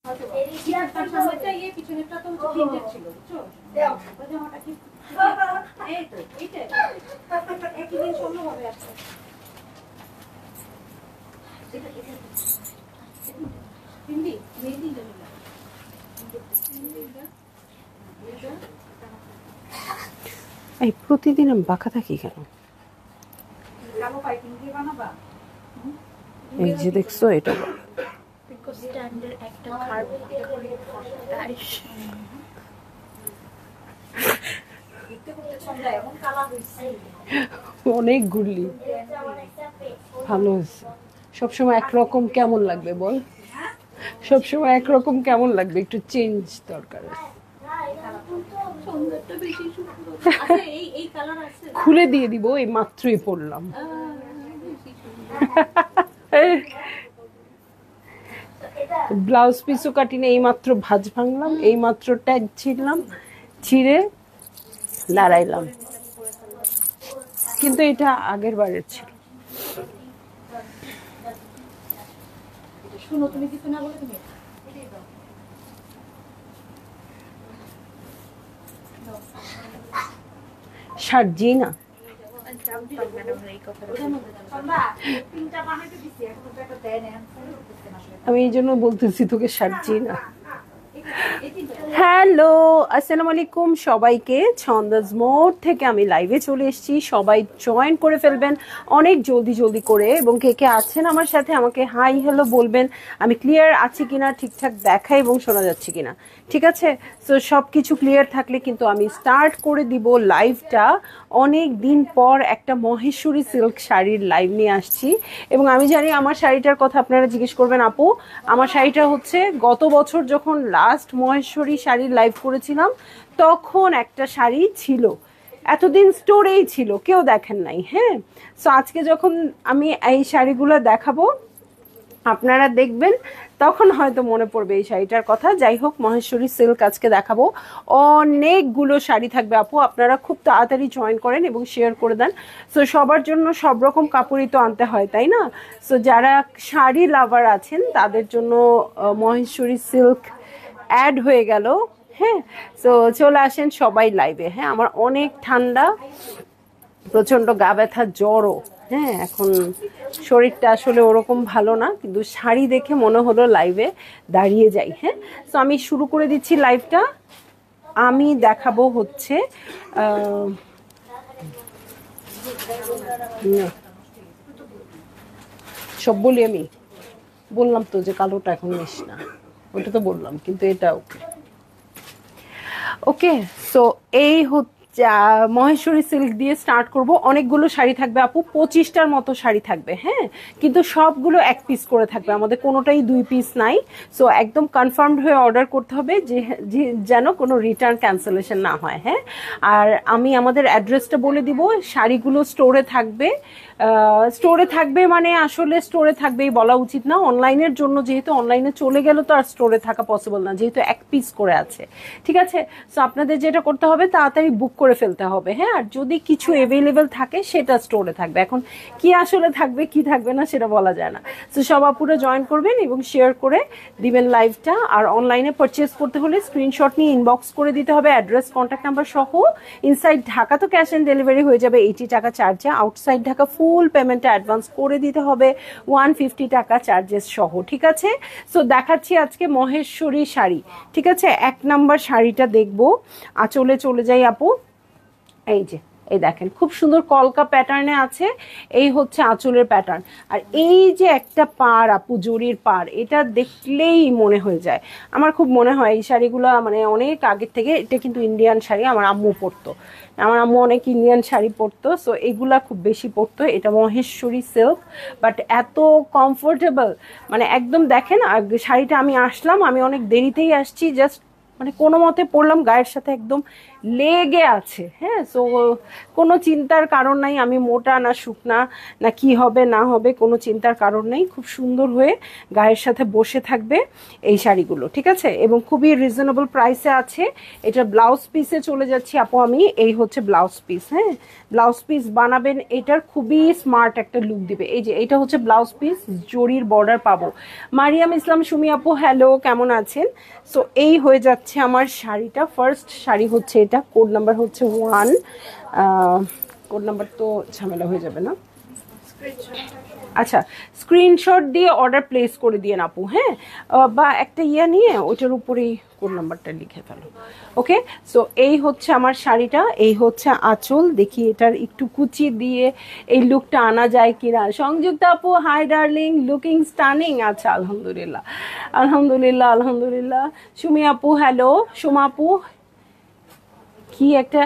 এই প্রতিদিন আমি বাঁকা থাকি কেন? এই যে দেখছো এটা অনেক ঘুরলি, ভালো হয়েছে। সবসময় একরকম কেমন লাগবে বল? সবসময় একরকম কেমন লাগবে? একটু চেঞ্জ দরকার। খুলে দিয়ে দিব, এই মাত্রই পড়লাম। ব্লাউজ পিসও কাটিনে, এই মাত্র ভাঁজ ভাঙলাম, এই মাত্র ট্যাগ ছিঁড়লাম, ছিঁড়ে দাঁড়াইলাম। কিন্তু এটা আগের বারের ছিল। শুনো, তুমি কিছু না বলে তুমি সার্জি না, আমি এই জন্য বলতেছি তোকে সার্জি না। হ্যালো, আসসালামু আলাইকুম সবাইকে। ছন্দাজ মোড থেকে আমি লাইভে চলে এসেছি, সবাই জয়েন করে ফেলবেন অনেক জলদি জলদি করে, এবং কে কে আছেন আমার সাথে আমাকে হাই হ্যালো বলবেন। আমি ক্লিয়ার আছি কিনা, ঠিকঠাক দেখা এবং শোনা যাচ্ছে কিনা, ঠিক আছে? সো সব কিছু ক্লিয়ার থাকলে কিন্তু আমি স্টার্ট করে দিব লাইভটা। অনেক দিন পর একটা মহেশ্বরী সিল্ক শাড়ির লাইভ নিয়ে আসছি, এবং আমি জানি আমার শাড়িটার কথা আপনারা জিজ্ঞেস করবেন। আপু, আমার শাড়িটা হচ্ছে গত বছর যখন লাস্ট মহেশ্বরী শাড়ির লাইভ করেছিলাম তখন একটা শাড়ি ছিল, এতদিন স্টোরেই ছিল, কেউ দেখেন নাই। হ্যাঁ, সো আজকে যখন আমি এই শাড়িগুলো দেখাবো আপনারা দেখবেন, তখন হয়তো মনে পড়বে এই শাড়িটার কথা। যাই হোক, মহেশ্বরী সিল্ক আজকে দেখাবো, অনেকগুলো শাড়ি থাকবে। আপু আপনারা খুব তাড়াতাড়ি জয়েন করেন এবং শেয়ার করে দেন। সো সবার জন্য সব রকম কাপড়ই তো আনতে হয়, তাই না? সো যারা শাড়ি লাভার আছেন তাদের জন্য মহেশ্বরী সিল্ক অ্যাড হয়ে গেল। হ্যাঁ, সো চলে আসেন সবাই লাইভে। হ্যাঁ, আমার অনেক ঠান্ডা, প্রচণ্ড গা ব্যথা, জ্বরও। হ্যাঁ, এখন শরীরটা আসলে ওরকম ভালো না, কিন্তু শাড়ি দেখে মনে হলো লাইভে দাঁড়িয়ে যাই। হ্যাঁ, তো আমি শুরু করে দিচ্ছি লাইভটা। আমি দেখাবো হচ্ছে সব বলি, আমি বললাম তো যে কালোটা এখন নিস না, ওটা তো বললাম, কিন্তু এটা ওকে ওকে। সো এই হচ্ছে মহেশ্বরী সিল্ক দিয়ে স্টার্ট করব। অনেকগুলো শাড়ি থাকবে আপু, 25টার মতো শাড়ি থাকবে। হ্যাঁ, কিন্তু সবগুলো এক পিস করে থাকবে, আমাদের কোনোটাই 2 পিস নাই। সো একদম কনফার্মড হয়ে অর্ডার করতে হবে, যে যেন কোনো রিটার্ন ক্যান্সেলেশন না হয়। হ্যাঁ, আর আমি আমাদের অ্যাড্রেসটা বলে দিব। শাড়িগুলো স্টোরে থাকবে, স্টোরে থাকবে মানে আসলে স্টোরে থাকবেই বলা উচিত না, অনলাইনের জন্য, যেহেতু অনলাইনে চলে গেল তো আর স্টোরে থাকা পসিবল না, যেহেতু এক পিস করে আছে। ঠিক আছে, সো আপনাদের যেটা করতে হবে তাড়াতাড়ি বুক করে ফেলতে হবে। হ্যাঁ, আর যদি কিছু অ্যাভেলেবেল থাকে সেটা স্টোরে থাকবে। এখন কি আসলে থাকবে কি থাকবে না সেটা বলা যায় না। সো সব আপুরা জয়েন করবেন এবং শেয়ার করে দিবেন লাইভটা। আর অনলাইনে পারচেস করতে হলে স্ক্রিনশট নিয়ে ইনবক্স করে দিতে হবে, অ্যাড্রেস কন্ট্যাক্ট নাম্বার সহ। ইনসাইড ঢাকা তো ক্যাশ অন ডেলিভারি হয়ে যাবে 80 টাকা চার্জে, আউটসাইড ঢাকা ফুল পেমেন্টে অ্যাডভান্স করে দিতে হবে 150 টাকা চার্জেস সহ। ঠিক আছে, সো দেখাচ্ছি আজকে মহেশ্বরী শাড়ি। ঠিক আছে, 1 নাম্বার শাড়িটা দেখবো। আঁচলে চলে যাই আপু, এই যে এই দেখেন খুব সুন্দর কলকা প্যাটার্নে আছে, এই হচ্ছে আঁচলের প্যাটার্ন। আর এই যে একটা পাড় আপু, জরির পাড়, এটা দেখলেই মনে হয়ে যায়, আমার খুব মনে হয় এই শাড়িগুলো মানে অনেক আগের থেকে। এটা কিন্তু ইন্ডিয়ান শাড়ি, আমার আম্মু পরতো, আমার আম্মু অনেক ইন্ডিয়ান শাড়ি পরতো, সো এগুলা খুব বেশি পরতো। এটা মহেশ্বরী সিল্ক, বাট এত কমফোর্টেবল, মানে একদম দেখেন শাড়িটা। আমি আসলাম, আমি অনেক দেরিতেই আসছি, জাস্ট মানে কোনো মতে পরলাম, গায়ের সাথে একদম লেগে আছে। হ্যাঁ, সো কোনো চিন্তার কারণ নাই, আমি মোটা না শুকনা না কি হবে না হবে, কোনো চিন্তার কারণ নেই। খুব সুন্দর হয়ে গায়ের সাথে বসে থাকবে এই শাড়িগুলো, ঠিক আছে, এবং খুবই রিজনেবল প্রাইসে আছে। এটা ব্লাউজ পিসে চলে যাচ্ছি আপু আমি। এই হচ্ছে ব্লাউজ পিস। হ্যাঁ, ব্লাউজ পিস বানাবেন, এটার খুবই স্মার্ট একটা লুক দিবে। এই যে এটা হচ্ছে ব্লাউজ পিস, জরির বর্ডার পাবো। মারিয়াম ইসলাম সুমি আপু হ্যালো, কেমন আছেন? সো এই হয়ে যাচ্ছে আমার শাড়িটা। ফার্স্ট শাড়ি হচ্ছে এটা, কোড নাম্বার হচ্ছে 1। কোড নাম্বার তো ঝামেলা হয়ে যাবে না? আচ্ছা, স্ক্রিনশট দিয়ে অর্ডার প্লেস করে দিয়ে আপু। হ্যাঁ, বা একটা ইয়ে নিয়ে ওইটার উপরেই কোড নাম্বারটা লিখে ফেলো। ওকে, সো এই হচ্ছে আমার শাড়িটা, এই হচ্ছে আঁচল। দেখি এটার একটু কুচি দিয়ে এই লুকটা আনা যায় কিনা। সংযুক্ত আপু হাই ডার্লিং, লুকিং স্টানিং। আচ্ছা, আলহামদুলিল্লাহ আলহামদুলিল্লাহ আলহামদুলিল্লাহ। সুমি আপু হ্যালো। সোমা আপু, কি একটা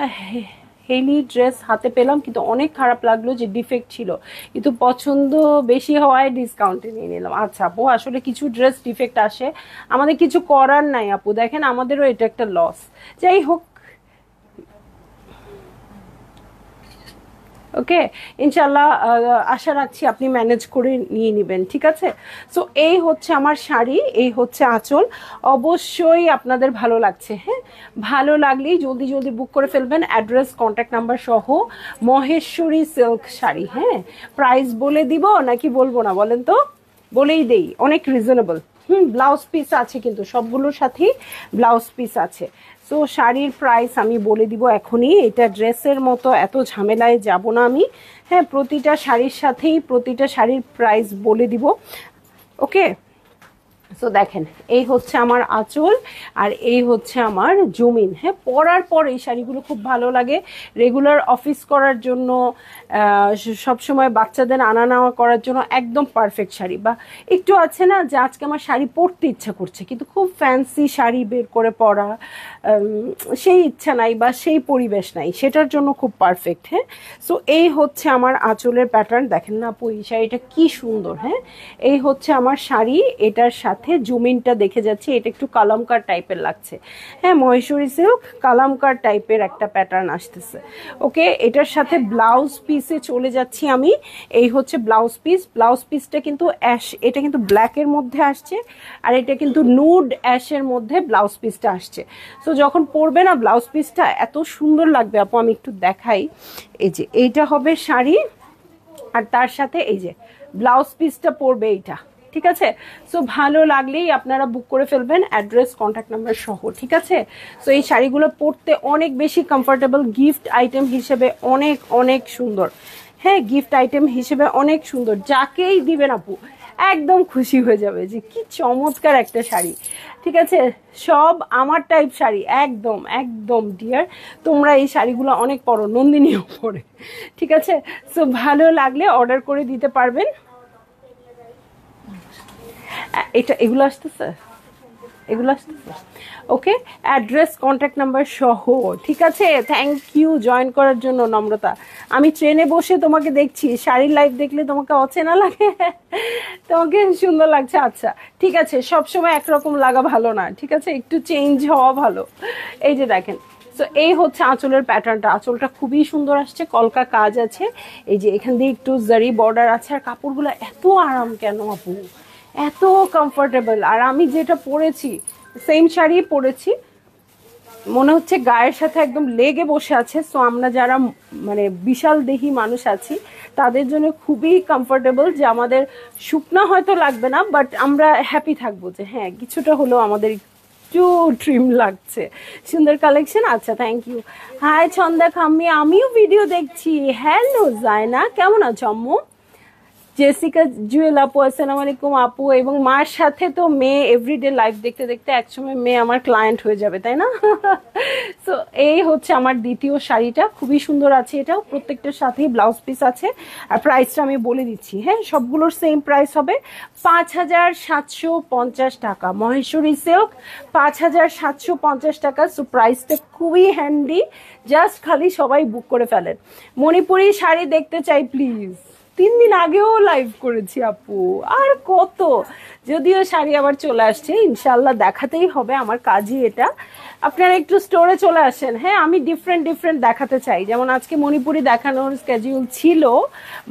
হেলি ড্রেস হাতে পেলাম, কিন্তু অনেক খারাপ লাগলো যে ডিফেক্ট ছিল, কিন্তু পছন্দ বেশি হওয়ায় ডিসকাউন্টে নিয়ে নিলাম। আচ্ছা আপু, আসলে কিছু ড্রেস ডিফেক্ট আসে, আমাদের কিছু করার নাই আপু, দেখেন আমাদেরও এটা একটা লস। যাই হোক, ওকে, ইনশাল্লাহ আশা রাখছি আপনি ম্যানেজ করে নিয়ে নেবেন, ঠিক আছে। সো এই হচ্ছে আমার শাড়ি, এই হচ্ছে আঁচল। অবশ্যই আপনাদের ভালো লাগছে। হ্যাঁ, ভালো লাগলেই জলদি জলদি বুক করে ফেলবেন, অ্যাড্রেস কন্ট্যাক্ট নাম্বার সহ। মহেশ্বরী সিল্ক শাড়ি। হ্যাঁ, প্রাইস বলে দিব নাকি বলবো না বলেন তো? বলেই দেই, অনেক রিজনেবল। ব্লাউজ পিস আছে, কিন্তু সবগুলোর সাথেই ব্লাউজ পিস আছে। সো শাড়ির প্রাইস আমি বলে দিব এখনই, এটা ড্রেসের মতো এত ঝামেলায় যাব না আমি। হ্যাঁ, প্রতিটা শাড়ির সাথেই প্রতিটা শাড়ির প্রাইস বলে দিব। ওকে, সো দেখেন এই হচ্ছে আমার আঁচল আর এই হচ্ছে আমার জমিন। হ্যাঁ, পরার পর এই শাড়িগুলো খুব ভালো লাগে, রেগুলার অফিস করার জন্য, সবসময় বাচ্চাদের আনা নেওয়া করার জন্য একদম পারফেক্ট শাড়ি। বা একটু আছে না যে আজকে আমার শাড়ি পরতে ইচ্ছা করছে, কিন্তু খুব ফ্যান্সি শাড়ি বের করে পরা সেই ইচ্ছা নাই বা সেই পরিবেশ নাই, সেটার জন্য খুব পারফেক্ট। হ্যাঁ, সো এই হচ্ছে আমার আঁচলের প্যাটার্ন, দেখেন না আপু এই শাড়িটা কি সুন্দর। হ্যাঁ, এই হচ্ছে আমার শাড়ি, এটার সাথে জুমিনটা দেখে যাচ্ছে, এটা একটু কালামকার টাইপের লাগছে। হ্যাঁ, মহেশ্বরী সিল্ক কালামকার টাইপের একটা প্যাটার্ন আসতেছে। ওকে, এটার সাথে ব্লাউজ পিসে চলে যাচ্ছি আমি। এই হচ্ছে ব্লাউজ পিস, ব্লাউজ পিসটা কিন্তু অ্যাশ, এটা কিন্তু ব্ল্যাকের মধ্যে আসছে, আর এটা কিন্তু নুড অ্যাশের মধ্যে ব্লাউজ পিসটা আসছে। সো যখন পরবে না ব্লাউজ পিসটা এত সুন্দর লাগবে আপু, আমি একটু দেখাই। এই যে এইটা হবে শাড়ি, আর তার সাথে এই যে ব্লাউজ পিসটা পরবে এইটা, ঠিক আছে। সো ভালো লাগলেই আপনারা বুক করে ফেলবেন, অ্যাড্রেস কন্ট্যাক্ট নাম্বার সহ, ঠিক আছে। সো এই শাড়িগুলো পরতে অনেক বেশি কমফোর্টেবল, গিফট আইটেম হিসেবে অনেক অনেক সুন্দর। হ্যাঁ, গিফট আইটেম হিসেবে অনেক সুন্দর, যাকেই দিবেন আপু একদম খুশি হয়ে যাবে যে কি চমৎকার একটা শাড়ি, ঠিক আছে। সব আমার টাইপ শাড়ি, একদম একদম ডিয়ার, তোমরা এই শাড়িগুলো অনেক পরো, নন্দিনীও পরে, ঠিক আছে। সো ভালো লাগলে অর্ডার করে দিতে পারবেন। এটা এগুলো আসতেছে, এগুলো আসতেছে। ওকে, অ্যাড্রেস কন্ট্যাক্ট নাম্বার সহ, ঠিক আছে। থ্যাংক ইউ জয়েন করার জন্য নম্রতা। আমি ট্রেনে বসে তোমাকে দেখছি, শাড়ির লাইভ দেখলে তোমাকে অচেনা লাগে, তোমাকে সুন্দর লাগছে। আচ্ছা ঠিক আছে, সবসময় একরকম লাগা ভালো না, ঠিক আছে, একটু চেঞ্জ হওয়া ভালো। এই যে দেখেন, তো এই হচ্ছে আঁচলের প্যাটার্নটা, আঁচলটা খুবই সুন্দর আসছে, কলকা কাজ আছে, এই যে এখান দিয়ে একটু জারি বর্ডার আছে, আর কাপড়গুলো এত আরাম কেন আপু, এত কমফোর্টেবল। আর আমি যেটা পরেছি সেম শাড়ি পরেছি, মনে হচ্ছে গায়ের সাথে একদম লেগে বসে আছে। সো আমরা যারা মানে বিশাল দেহি মানুষ আছি তাদের জন্য খুবই কমফোর্টেবল, যে আমাদের শুকনা হয়তো লাগবে না, বাট আমরা হ্যাপি থাকবো যে হ্যাঁ কিছুটা হলেও আমাদের একটু ট্রিম লাগছে। সুন্দর কালেকশন। আচ্ছা, থ্যাংক ইউ। হাই ছন্দা খাম্মি, আমিও ভিডিও দেখছি। হ্যালো জায়না, কেমন আছো আম্মু? জেসিকা জুয়েল আপু আসসালামু আলাইকুম আপু। এবং মার সাথে তো মেয়ে এভরিডে লাইভ দেখতে দেখতে একসময় মেয়ে আমার ক্লায়েন্ট হয়ে যাবে, তাই না? সো এই হচ্ছে আমার দ্বিতীয় শাড়িটা, খুবই সুন্দর আছে, এটাও প্রত্যেকটার সাথেই ব্লাউজ পিস আছে। আর প্রাইসটা আমি বলে দিচ্ছি, হ্যাঁ সবগুলোর সেম প্রাইস হবে 5750 টাকা। মহেশ্বরী সিল্ক 5750 টাকা। সো প্রাইসটা খুবই হ্যান্ডি, জাস্ট খালি সবাই বুক করে ফেলেন। মণিপুরি শাড়ি দেখতে চাই প্লিজ। 3 দিন আগেও লাইভ করেছি আপু, আর কত। যদিও শাড়ি আবার চলে আসছে, ইনশাল্লাহ দেখাতেই হবে, আমার কাজই এটা। আপনারা একটু স্টোরে চলে আসেন। হ্যাঁ, আমি ডিফারেন্ট ডিফারেন্ট দেখাতে চাই, যেমন আজকে মণিপুরি দেখানোর স্কেডিউল ছিল,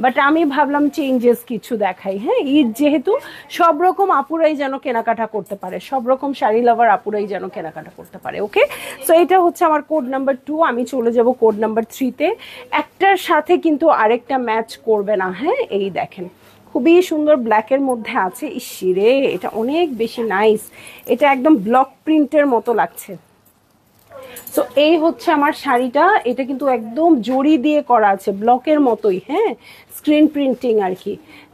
বাট আমি ভাবলাম চেঞ্জেস কিছু দেখাই। হ্যাঁ, ঈদ যেহেতু, সব রকম আপুরাই যেন কেনাকাটা করতে পারে, সব রকম শাড়ি লাভার আপুরাই যেন কেনাকাটা করতে পারে। ওকে, সো এটা হচ্ছে আমার কোড নাম্বার 2। আমি চলে যাব কোড নাম্বার 3-তে। একটার সাথে কিন্তু আরেকটা ম্যাচ করবে না। হ্যাঁ, এই দেখেন, খুবই সুন্দর ব্ল্যাকের মধ্যে আছে। ইসিরে, এটা অনেক বেশি নাইস, এটা একদম ব্লক প্রিন্টের মতো লাগছে। সো এই হচ্ছে আমার শাড়িটা, এটা কিন্তু একদম জড়ি দিয়ে করা আছে, ব্লকের মতোই। হ্যাঁ, স্ক্রিন প্রিন্টিং আর কি।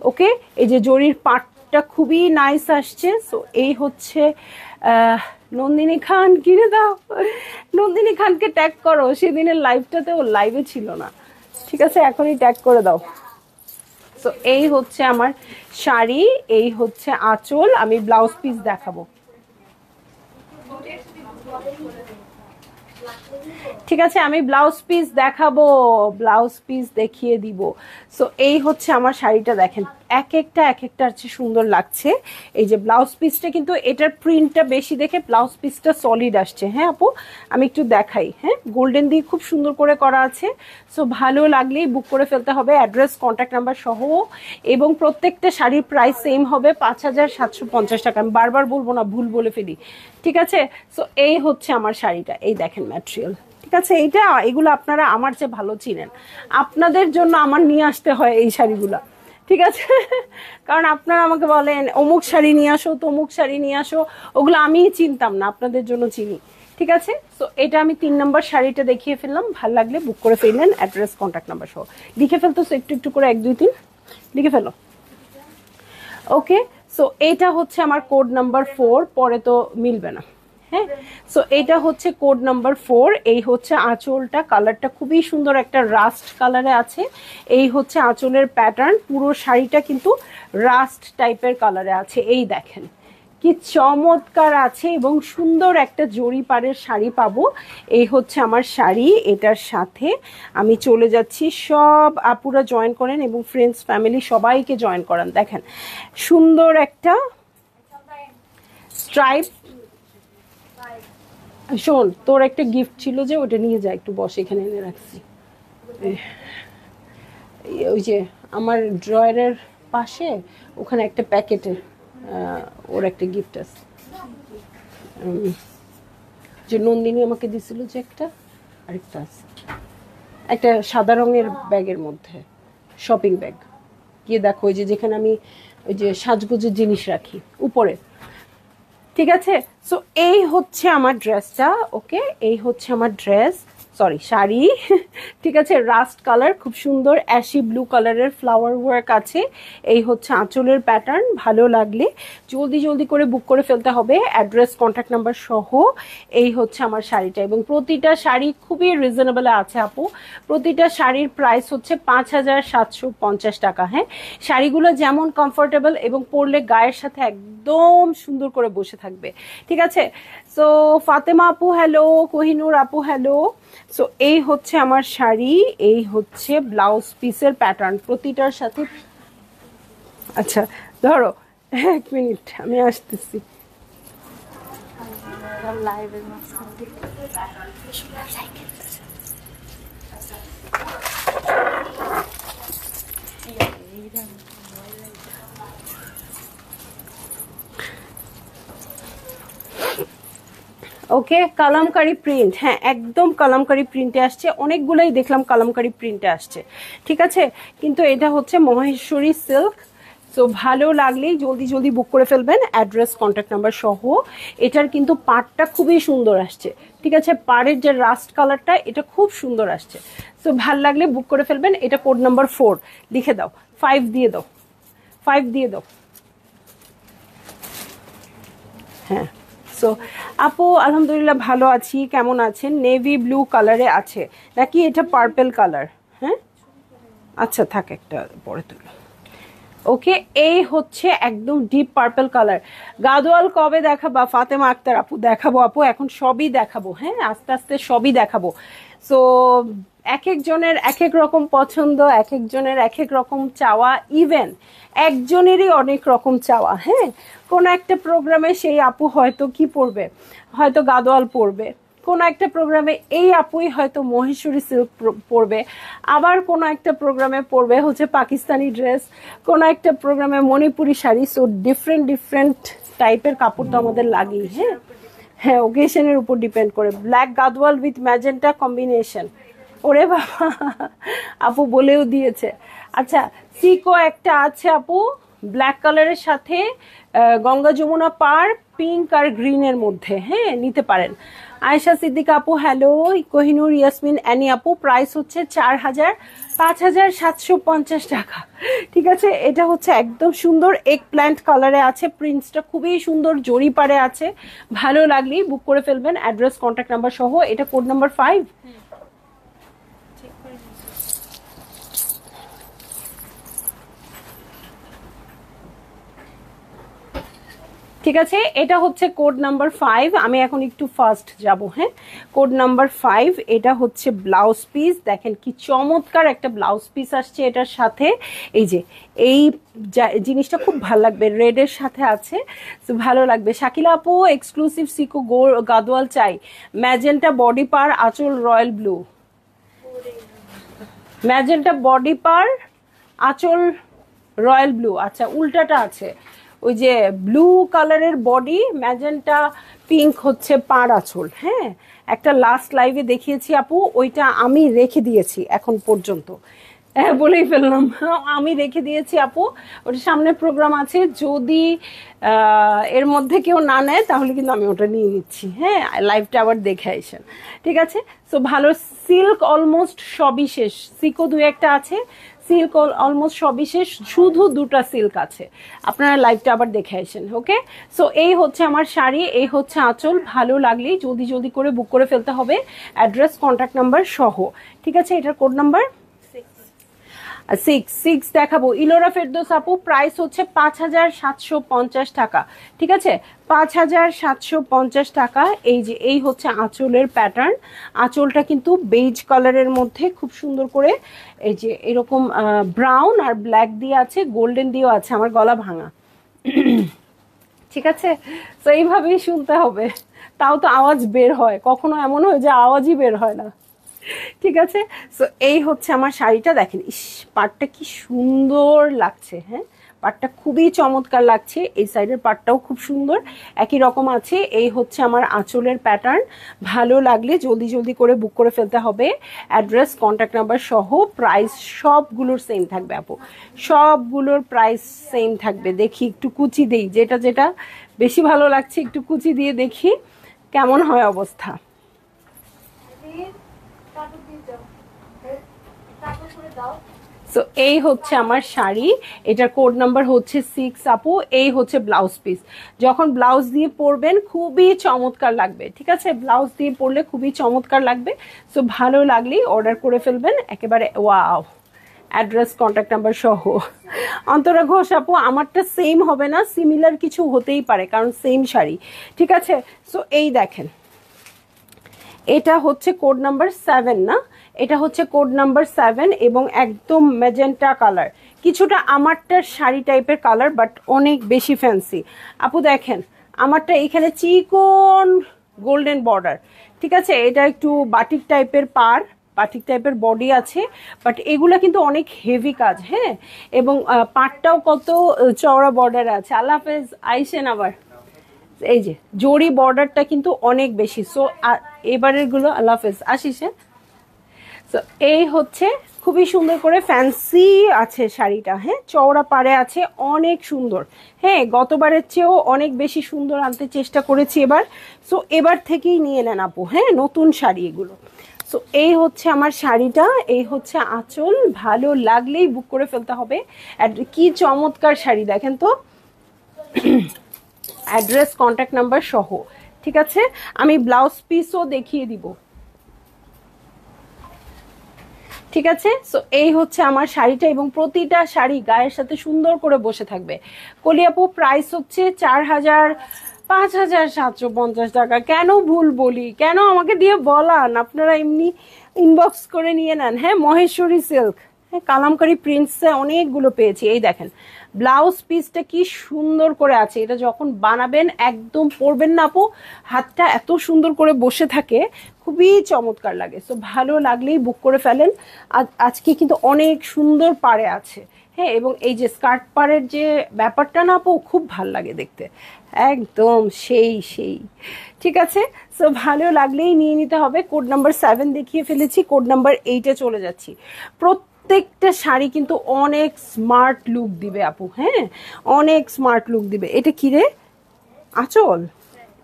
ওকে, এই যে জড়ির পাটটা খুবই নাইস আসছে। সো এই হচ্ছে নন্দিনী খান, কিনে দাও, নন্দিনী খানকে ট্যাগ করো, সেদিনের লাইভটাতে ও লাইভে ছিল না। ঠিক আছে, এখনই ট্যাগ করে দাও। সো এই হচ্ছে আমার শাড়ি, এই হচ্ছে আঁচল। আমি ব্লাউজ পিস দেখাবো। ঠিক আছে, আমি ব্লাউজ পিস দেখাবো, ব্লাউজ পিস দেখিয়ে দিব। সো এই হচ্ছে আমার শাড়িটা, দেখেন এক একটা হচ্ছে সুন্দর লাগছে। এই যে ব্লাউজ পিসটা, কিন্তু এটার প্রিন্টটা বেশি দেখে ব্লাউজ পিসটা সলিড আসছে। হ্যাঁ আপু, আমি একটু দেখাই। হ্যাঁ, গোল্ডেন দিয়ে খুব সুন্দর করে করা আছে। সো ভালো লাগলেই বুক করে ফেলতে হবে, অ্যাড্রেস কন্ট্যাক্ট নাম্বার সহ। এবং প্রত্যেকটা শাড়ির প্রাইস সেম হবে, 5,750 টাকা। আমি বারবার বলবো না, ভুল বলে ফেলি। ঠিক আছে, সো এই হচ্ছে আমার শাড়িটা, এই দেখেন ম্যাটেরিয়াল। ঠিক আছে, এইটা, এগুলো আপনারা আমার চেয়ে ভালো চিনেন, আপনাদের জন্য আমার নিয়ে আসতে হয় এই শাড়িগুলো। ঠিক আছে, কারণ আপনারা আমাকে বলেন অমুক শাড়ি নিয়ে আসো, তমুক শাড়ি নিয়ে আসো, ওগুলো আমি চিনতাম না, আপনাদের জন্য চিনি। ঠিক আছে, তো এটা আমি 3 নম্বর শাড়িটা দেখিয়ে ফেললাম। ভালো লাগলে বুক করে ফেললেন, অ্যাড্রেস কন্ট্যাক্ট নাম্বার সহ। লিখে ফেলতো একটু একটু করে, 1 2 3 লিখে ফেলো। ওকে, সো এটা হচ্ছে আমার কোড নাম্বার 4, পরে তো মিলবে না। হ্যাঁ, সো এটা হচ্ছে কোড নাম্বার 4। এই হচ্ছে আঁচলটা, কালারটা খুবই সুন্দর, একটা রাস্ট কালারে আছে। এই হচ্ছে আঁচলের প্যাটার্ন, পুরো শাড়িটা কিন্তু রাস্ট টাইপের কালারে আছে। এই দেখেন কি চমৎকার আছে, এবং সুন্দর একটা জড়ি পাড়ের শাড়ি পাবো। এই হচ্ছে আমার শাড়ি, এটার সাথে আমি চলে যাচ্ছি। সব আপুরা জয়েন করেন এবং ফ্রেন্ডস ফ্যামিলি সবাইকে জয়েন করান। দেখেন সুন্দর একটা স্ট্রাইপ। শোন, তোর একটা গিফট ছিল যে, ওটা নিয়ে যা, একটু বসে, এখানে এনে রাখছি। ওই যে আমার ড্রয়ারের পাশে, ওখানে একটা প্যাকেটে ওর একটা গিফট আছে, যে নন্দিনী আমাকে দিছিল, যে একটা আরেকটা আছে, একটা সাদা রঙের ব্যাগের মধ্যে, শপিং ব্যাগ। গিয়ে দেখো, ওই যে যেখানে আমি ওই যে সাজগোজের জিনিস রাখি উপরে। ঠিক আছে, সো এই হচ্ছে আমার ড্রেসটা। ওকে, এই হচ্ছে আমার ড্রেস, সরি শাড়ি। ঠিক আছে, রাস্ট কালার, খুব সুন্দর অ্যাশি ব্লু কালারের ফ্লাওয়ার ওয়ার্ক আছে। এই হচ্ছে আঁচলের প্যাটার্ন। ভালো লাগলে জলদি জলদি করে বুক করে ফেলতে হবে, অ্যাড্রেস কন্ট্যাক্ট নাম্বার সহ। এই হচ্ছে আমার শাড়িটা, এবং প্রতিটা শাড়ি খুবই রিজনেবল আছে আপু। প্রতিটা শাড়ির প্রাইস হচ্ছে 5,750 টাকা। হ্যাঁ, শাড়িগুলো যেমন কমফোর্টেবল এবং পরলে গায়ের সাথে একদম সুন্দর করে বসে থাকবে। ঠিক আছে, সো ফাতেমা আপু হ্যালো, কোহিনুর আপু হ্যালো। সো এই হচ্ছে আমার শাড়ি, এই হচ্ছে ব্লাউজ পিসের প্যাটার্ন প্রতিটার সাথে। আচ্ছা ধরো, 1 মিনিট, আমি আসতেছি। ওকে, কালামকারী প্রিন্ট, হ্যাঁ একদম কালামকারী প্রিন্টে আসছে, অনেকগুলোই দেখলাম কালামকারী প্রিন্টে আসছে। ঠিক আছে, কিন্তু এটা হচ্ছে মহেশ্বরী সিল্ক। সো ভালো লাগলেই জলদি জলদি বুক করে ফেলবেন, অ্যাড্রেস কন্ট্যাক্ট নাম্বার সহ। এটার কিন্তু পাড়টা খুবই সুন্দর আসছে। ঠিক আছে, পাড়ের যে রাস্ট কালারটা, এটা খুব সুন্দর আসছে। সো ভাল লাগলে বুক করে ফেলবেন। এটা কোড নাম্বার 4, লিখে দাও, 5 দিয়ে দাও, 5 দিয়ে দাও। হ্যাঁ, সো আপু আলহামদুলিল্লাহ ভালো আছি, কেমন আছেন? নেভি ব্লু কালারে আছে নাকি এটা পার্পেল কালার? হ্যাঁ, আচ্ছা থাক, একটা পরে তুলো। ওকে, এই হচ্ছে একদম ডিপ পার্পল কালার। গাদোয়াল কবে দেখাবা ফাতেমা আক্তার আপু? দেখাবো আপু, এখন সবই দেখাবো। হ্যাঁ, আস্তে আস্তে সবই দেখাবো। সো এক একজনের এক এক রকম পছন্দ, এক একজনের এক এক রকম চাওয়া, ইভেন একজনেরই অনেক রকম চাওয়া। হ্যাঁ, কোনো একটা প্রোগ্রামে সেই আপু হয়তো কি পরবে, হয়তো গাদোয়াল পরবে, কোনো একটা প্রোগ্রামে এই আপুই হয়তো মহেশ্বরী সিল্ক পরবে, আবার কোনো একটা প্রোগ্রামে পরবে হচ্ছে পাকিস্তানি ড্রেস, কোনো একটা প্রোগ্রামে Manipuri sari. So different different টাইপের কাপড় তো আমাদের লাগেই। হ্যাঁ হ্যাঁ, ওকেশনের উপর ডিপেন্ড করে। Black Gadwal with magenta combination, ওরে বাবা, আপু বলেও দিয়েছে। আচ্ছা, সিকো একটা আছে আপু ব্ল্যাক কালারের সাথে গঙ্গা যমুনা পার পিঙ্ক আর গ্রিনের মধ্যে, হ্যাঁ নিতে পারেন। আয়েশা সিদ্দিকা আপু হ্যালো, কোহিনুর ইয়াসমিন অ্যানি আপু, প্রাইস হচ্ছে 5,750 টাকা। ঠিক আছে, এটা হচ্ছে একদম সুন্দর এগ প্ল্যান্ট কালারে আছে, প্রিন্টসটা খুবই সুন্দর, জরি পারে আছে, ভালো লাগলেই বুক করে ফেলবেন, অ্যাড্রেস কন্ট্যাক্ট নাম্বার সহ। এটা কোড নাম্বার 5। ঠিক আছে, এটা হচ্ছে কোড নাম্বার 5। আমি এখন একটু ফাস্ট যাব। হ্যাঁ, কোড নাম্বার 5, এটা হচ্ছে ব্লাউজ পিস। দেখেন কি চমৎকার একটা ব্লাউজ পিস আসছে এটার সাথে। এই যে এই জিনিসটা খুব ভালো লাগবে, রেডের সাথে আছে, ভালো লাগবে। শাকিলা আপু এক্সক্লুসিভ সিকো গাদোয়াল চাই, ম্যাজেন্টা বডি পার, আঁচল রয়্যাল ব্লু। ম্যাজেন্টা বডি পার, আঁচল রয়্যাল ব্লু। আচ্ছা, উল্টাটা আছে, ওই যে ব্লু কালারের বডি, ম্যাজেন্টা পিঙ্ক হচ্ছে পাড় আঁচল। হ্যাঁ, একটা লাস্ট লাইভে দেখিয়েছি আপু, ওইটা আমি রেখে দিয়েছি এখন পর্যন্ত। হ্যাঁ, বলেই ফেললাম, আমি রেখে দিয়েছি আপু, ওটা সামনে প্রোগ্রাম আছে, যদি এর মধ্যে কেউ না নেয় তাহলে কিন্তু আমি ওটা নিয়ে নিচ্ছি। হ্যাঁ, লাইভটা আবার দেখে আসেন। ঠিক আছে, সো ভালো সিল্ক অলমোস্ট সবই শেষ, সিকো 2-1টা আছে, সিল্ক অলমোস্ট সবই শেষ, শুধু 2টা সিল্ক আছে, আপনারা লাইভটা আবার দেখে আসেন। ওকে, সো এই হচ্ছে আমার শাড়ি, এই হচ্ছে আঁচল, ভালো লাগলেই জলদি জলদি করে বুক করে ফেলতে হবে, অ্যাড্রেস কন্ট্যাক্ট নাম্বার সহ। ঠিক আছে, এটার কোড নাম্বার 6 দেখাবো। ইলোরা ফেরদৌস আপু, প্রাইস হচ্ছে 5,750 টাকা। ঠিক আছে, 5,750 টাকা। এই যে এই হচ্ছে আঁচলের প্যাটার্ন, আঁচলটা কিন্তু বেজ কালারের মধ্যে খুব সুন্দর করে এই যে এরকম ব্রাউন আর ব্ল্যাক দিয়ে আছে, গোল্ডেন দিয়েও আছে, আমার গলা ভাঙা। ঠিক আছে, তো এইভাবেই শুনতে হবে, তাও তো আওয়াজ বের হয়, কখনো এমন হয় যে আওয়াজই বের হয় না। ঠিক আছে, সো এই হচ্ছে আমার শাড়িটা। দেখেন ইস, পাটটা কি সুন্দর লাগছে। হ্যাঁ, পাটটা খুবই চমৎকার লাগছে, এই সাইডের পাটটাও খুব সুন্দর, একই রকম আছে। এই হচ্ছে আমার আঁচলের প্যাটার্ন, ভালো লাগলে জলদি জলদি করে বুক করে ফেলতে হবে, অ্যাড্রেস কন্ট্যাক্ট নাম্বার সহ। প্রাইস সবগুলোর সেম থাকবে আপু, সবগুলোর প্রাইস সেম থাকবে। দেখি একটু কুচি দেই, যেটা যেটা বেশি ভালো লাগছে একটু কুচি দিয়ে দেখি কেমন হয় অবস্থা। সো এই হচ্ছে আমার শাড়ি, এটার কোড নাম্বার হচ্ছে 6 আপু। এই হচ্ছে ব্লাউজ পিস, যখন ব্লাউজ দিয়ে পরবেন খুবই চমৎকার লাগবে। ঠিক আছে, ব্লাউজ দিয়ে পরলে খুবই চমৎকার লাগবে। সো ভালো লাগলেই অর্ডার করে ফেলবেন একেবারে। ওয়াও, অ্যাড্রেস কন্ট্যাক্ট নাম্বার সহ। অন্তরা ঘোষ আপু, আমারটা সেম হবে না, সিমিলার কিছু হতেই পারে, কারণ সেম শাড়ি। ঠিক আছে, সো এই দেখেন, এটা হচ্ছে কোড নাম্বার 7 না, এটা হচ্ছে কোড নাম্বার 7 এবং একদম ম্যাজেন্টা কালার, কিছুটা আমারটার শাড়ি টাইপের কালার, বাট অনেক বেশি ফ্যান্সি। আপু দেখেন, আমারটা এখানে চিকন গোল্ডেন বর্ডার। ঠিক আছে, এটা একটু বাটিক টাইপের পার, বাটিক টাইপের বডি আছে, বাট এগুলা কিন্তু অনেক হেভি কাজ। হ্যাঁ, এবং পাটটাও কত চওড়া বর্ডার আছে। আল্লাহ হাফেজ আইসেন আবার। এই যে জরি বর্ডারটা কিন্তু অনেক বেশি। সো এবারের গুলো আল্লাহ হাফেজ, আসিস। সো এই হচ্ছে খুবই সুন্দর করে ফ্যান্সি আছে শাড়িটা। হ্যাঁ, চওড়া পাড়ে আছে, অনেক সুন্দর। হ্যাঁ, গতবারের চেয়েও অনেক বেশি সুন্দর আনতে চেষ্টা করেছি এবার। সো এবার থেকেই নিয়ে নেন আপু, হ্যাঁ, নতুন শাড়ি এগুলো। সো এই হচ্ছে আমার শাড়িটা, এই হচ্ছে আঁচল, ভালো লাগলেই বুক করে ফেলতে হবে। কি চমৎকার শাড়ি দেখেন তো, অ্যাড্রেস কন্ট্যাক্ট নাম্বার সহ। ঠিক আছে, আমি ব্লাউজ পিসও দেখিয়ে দিব। ঠিক আছে, সো এই হচ্ছে আমার শাড়িটা, এবং প্রতিটা শাড়ি গায়ের সাথে সুন্দর করে বসে থাকবে। কলিয়াপু, প্রাইস হচ্ছে 5,750 টাকা। কেন ভুল বলি, কেন আমাকে দিয়ে বলান, আপনারা এমনি ইনবক্স করে নিয়ে নেন। হ্যাঁ, মহেশ্বরী সিল্ক, হ্যাঁ কালামকারী প্রিন্টসে অনেকগুলো পেয়েছি। এই দেখেন ব্লাউজ পিসটা কি সুন্দর করে আছে, এটা যখন বানাবেন একদম পরবেন না আপু, হাতটা এত সুন্দর করে বসে থাকে, খুবই চমৎকার লাগে। তো ভালো লাগলেই বুক করে ফেলেন। আজকে কিন্তু অনেক সুন্দর পাড়ে আছে। হ্যাঁ, এবং এই যে স্কার্ট পাড়ের যে ব্যাপারটা না আপু, খুব ভাল লাগে দেখতে, একদম সেই সেই। ঠিক আছে, সো ভালো লাগলেই নিয়ে নিতে হবে। কোড নাম্বার 7 দেখিয়ে ফেলেছি, কোড নাম্বার 8-এ চলে যাচ্ছি। প্রত্যেকটা শাড়ি কিন্তু অনেক স্মার্ট লুক দিবে আপু, হ্যাঁ অনেক স্মার্ট লুক দিবে। এটা কি রে, আঁচল?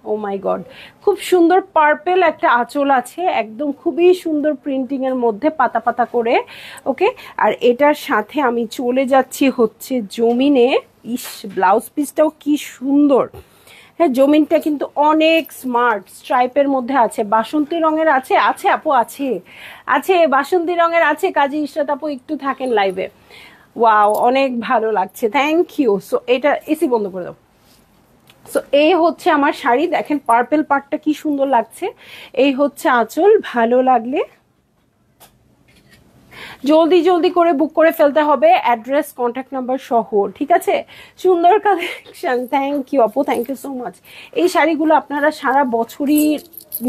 ও মাই গড, খুব সুন্দর পার্পেল একটা আঁচল আছে, একদম খুবই সুন্দর প্রিন্টিং এর মধ্যে পাতা পাতা করে। ওকে, আর এটার সাথে আমি চলে যাচ্ছি হচ্ছে জমিনে। ইস, ব্লাউজ পিসটাও কি সুন্দর। হ্যাঁ, জমিনটা কিন্তু অনেক স্মার্ট, স্ট্রাইপের মধ্যে আছে, বাসন্তী রঙের আছে, আছে আপু আছে, আছে বাসন্তী রঙের আছে। কাজী ইশরাত আপু একটু থাকেন লাইভে। ওয়াও, অনেক ভালো লাগছে, থ্যাংক ইউ। সো এটা এসি বন্ধ করে দাও। সো এই হচ্ছে আমার শাড়ি, দেখেন পার্পেল পার্টটা কি সুন্দর লাগছে। এই হচ্ছে আঁচল। ভালো লাগলে জলদি জলদি করে বুক করে ফেলতে হবে, অ্যাড্রেস কন্ট্যাক্ট নাম্বার সহ। ঠিক আছে, সুন্দর কালেকশন, থ্যাংক ইউ আপু, থ্যাংক ইউ সো মাচ। এই শাড়িগুলো আপনারা সারা বছরই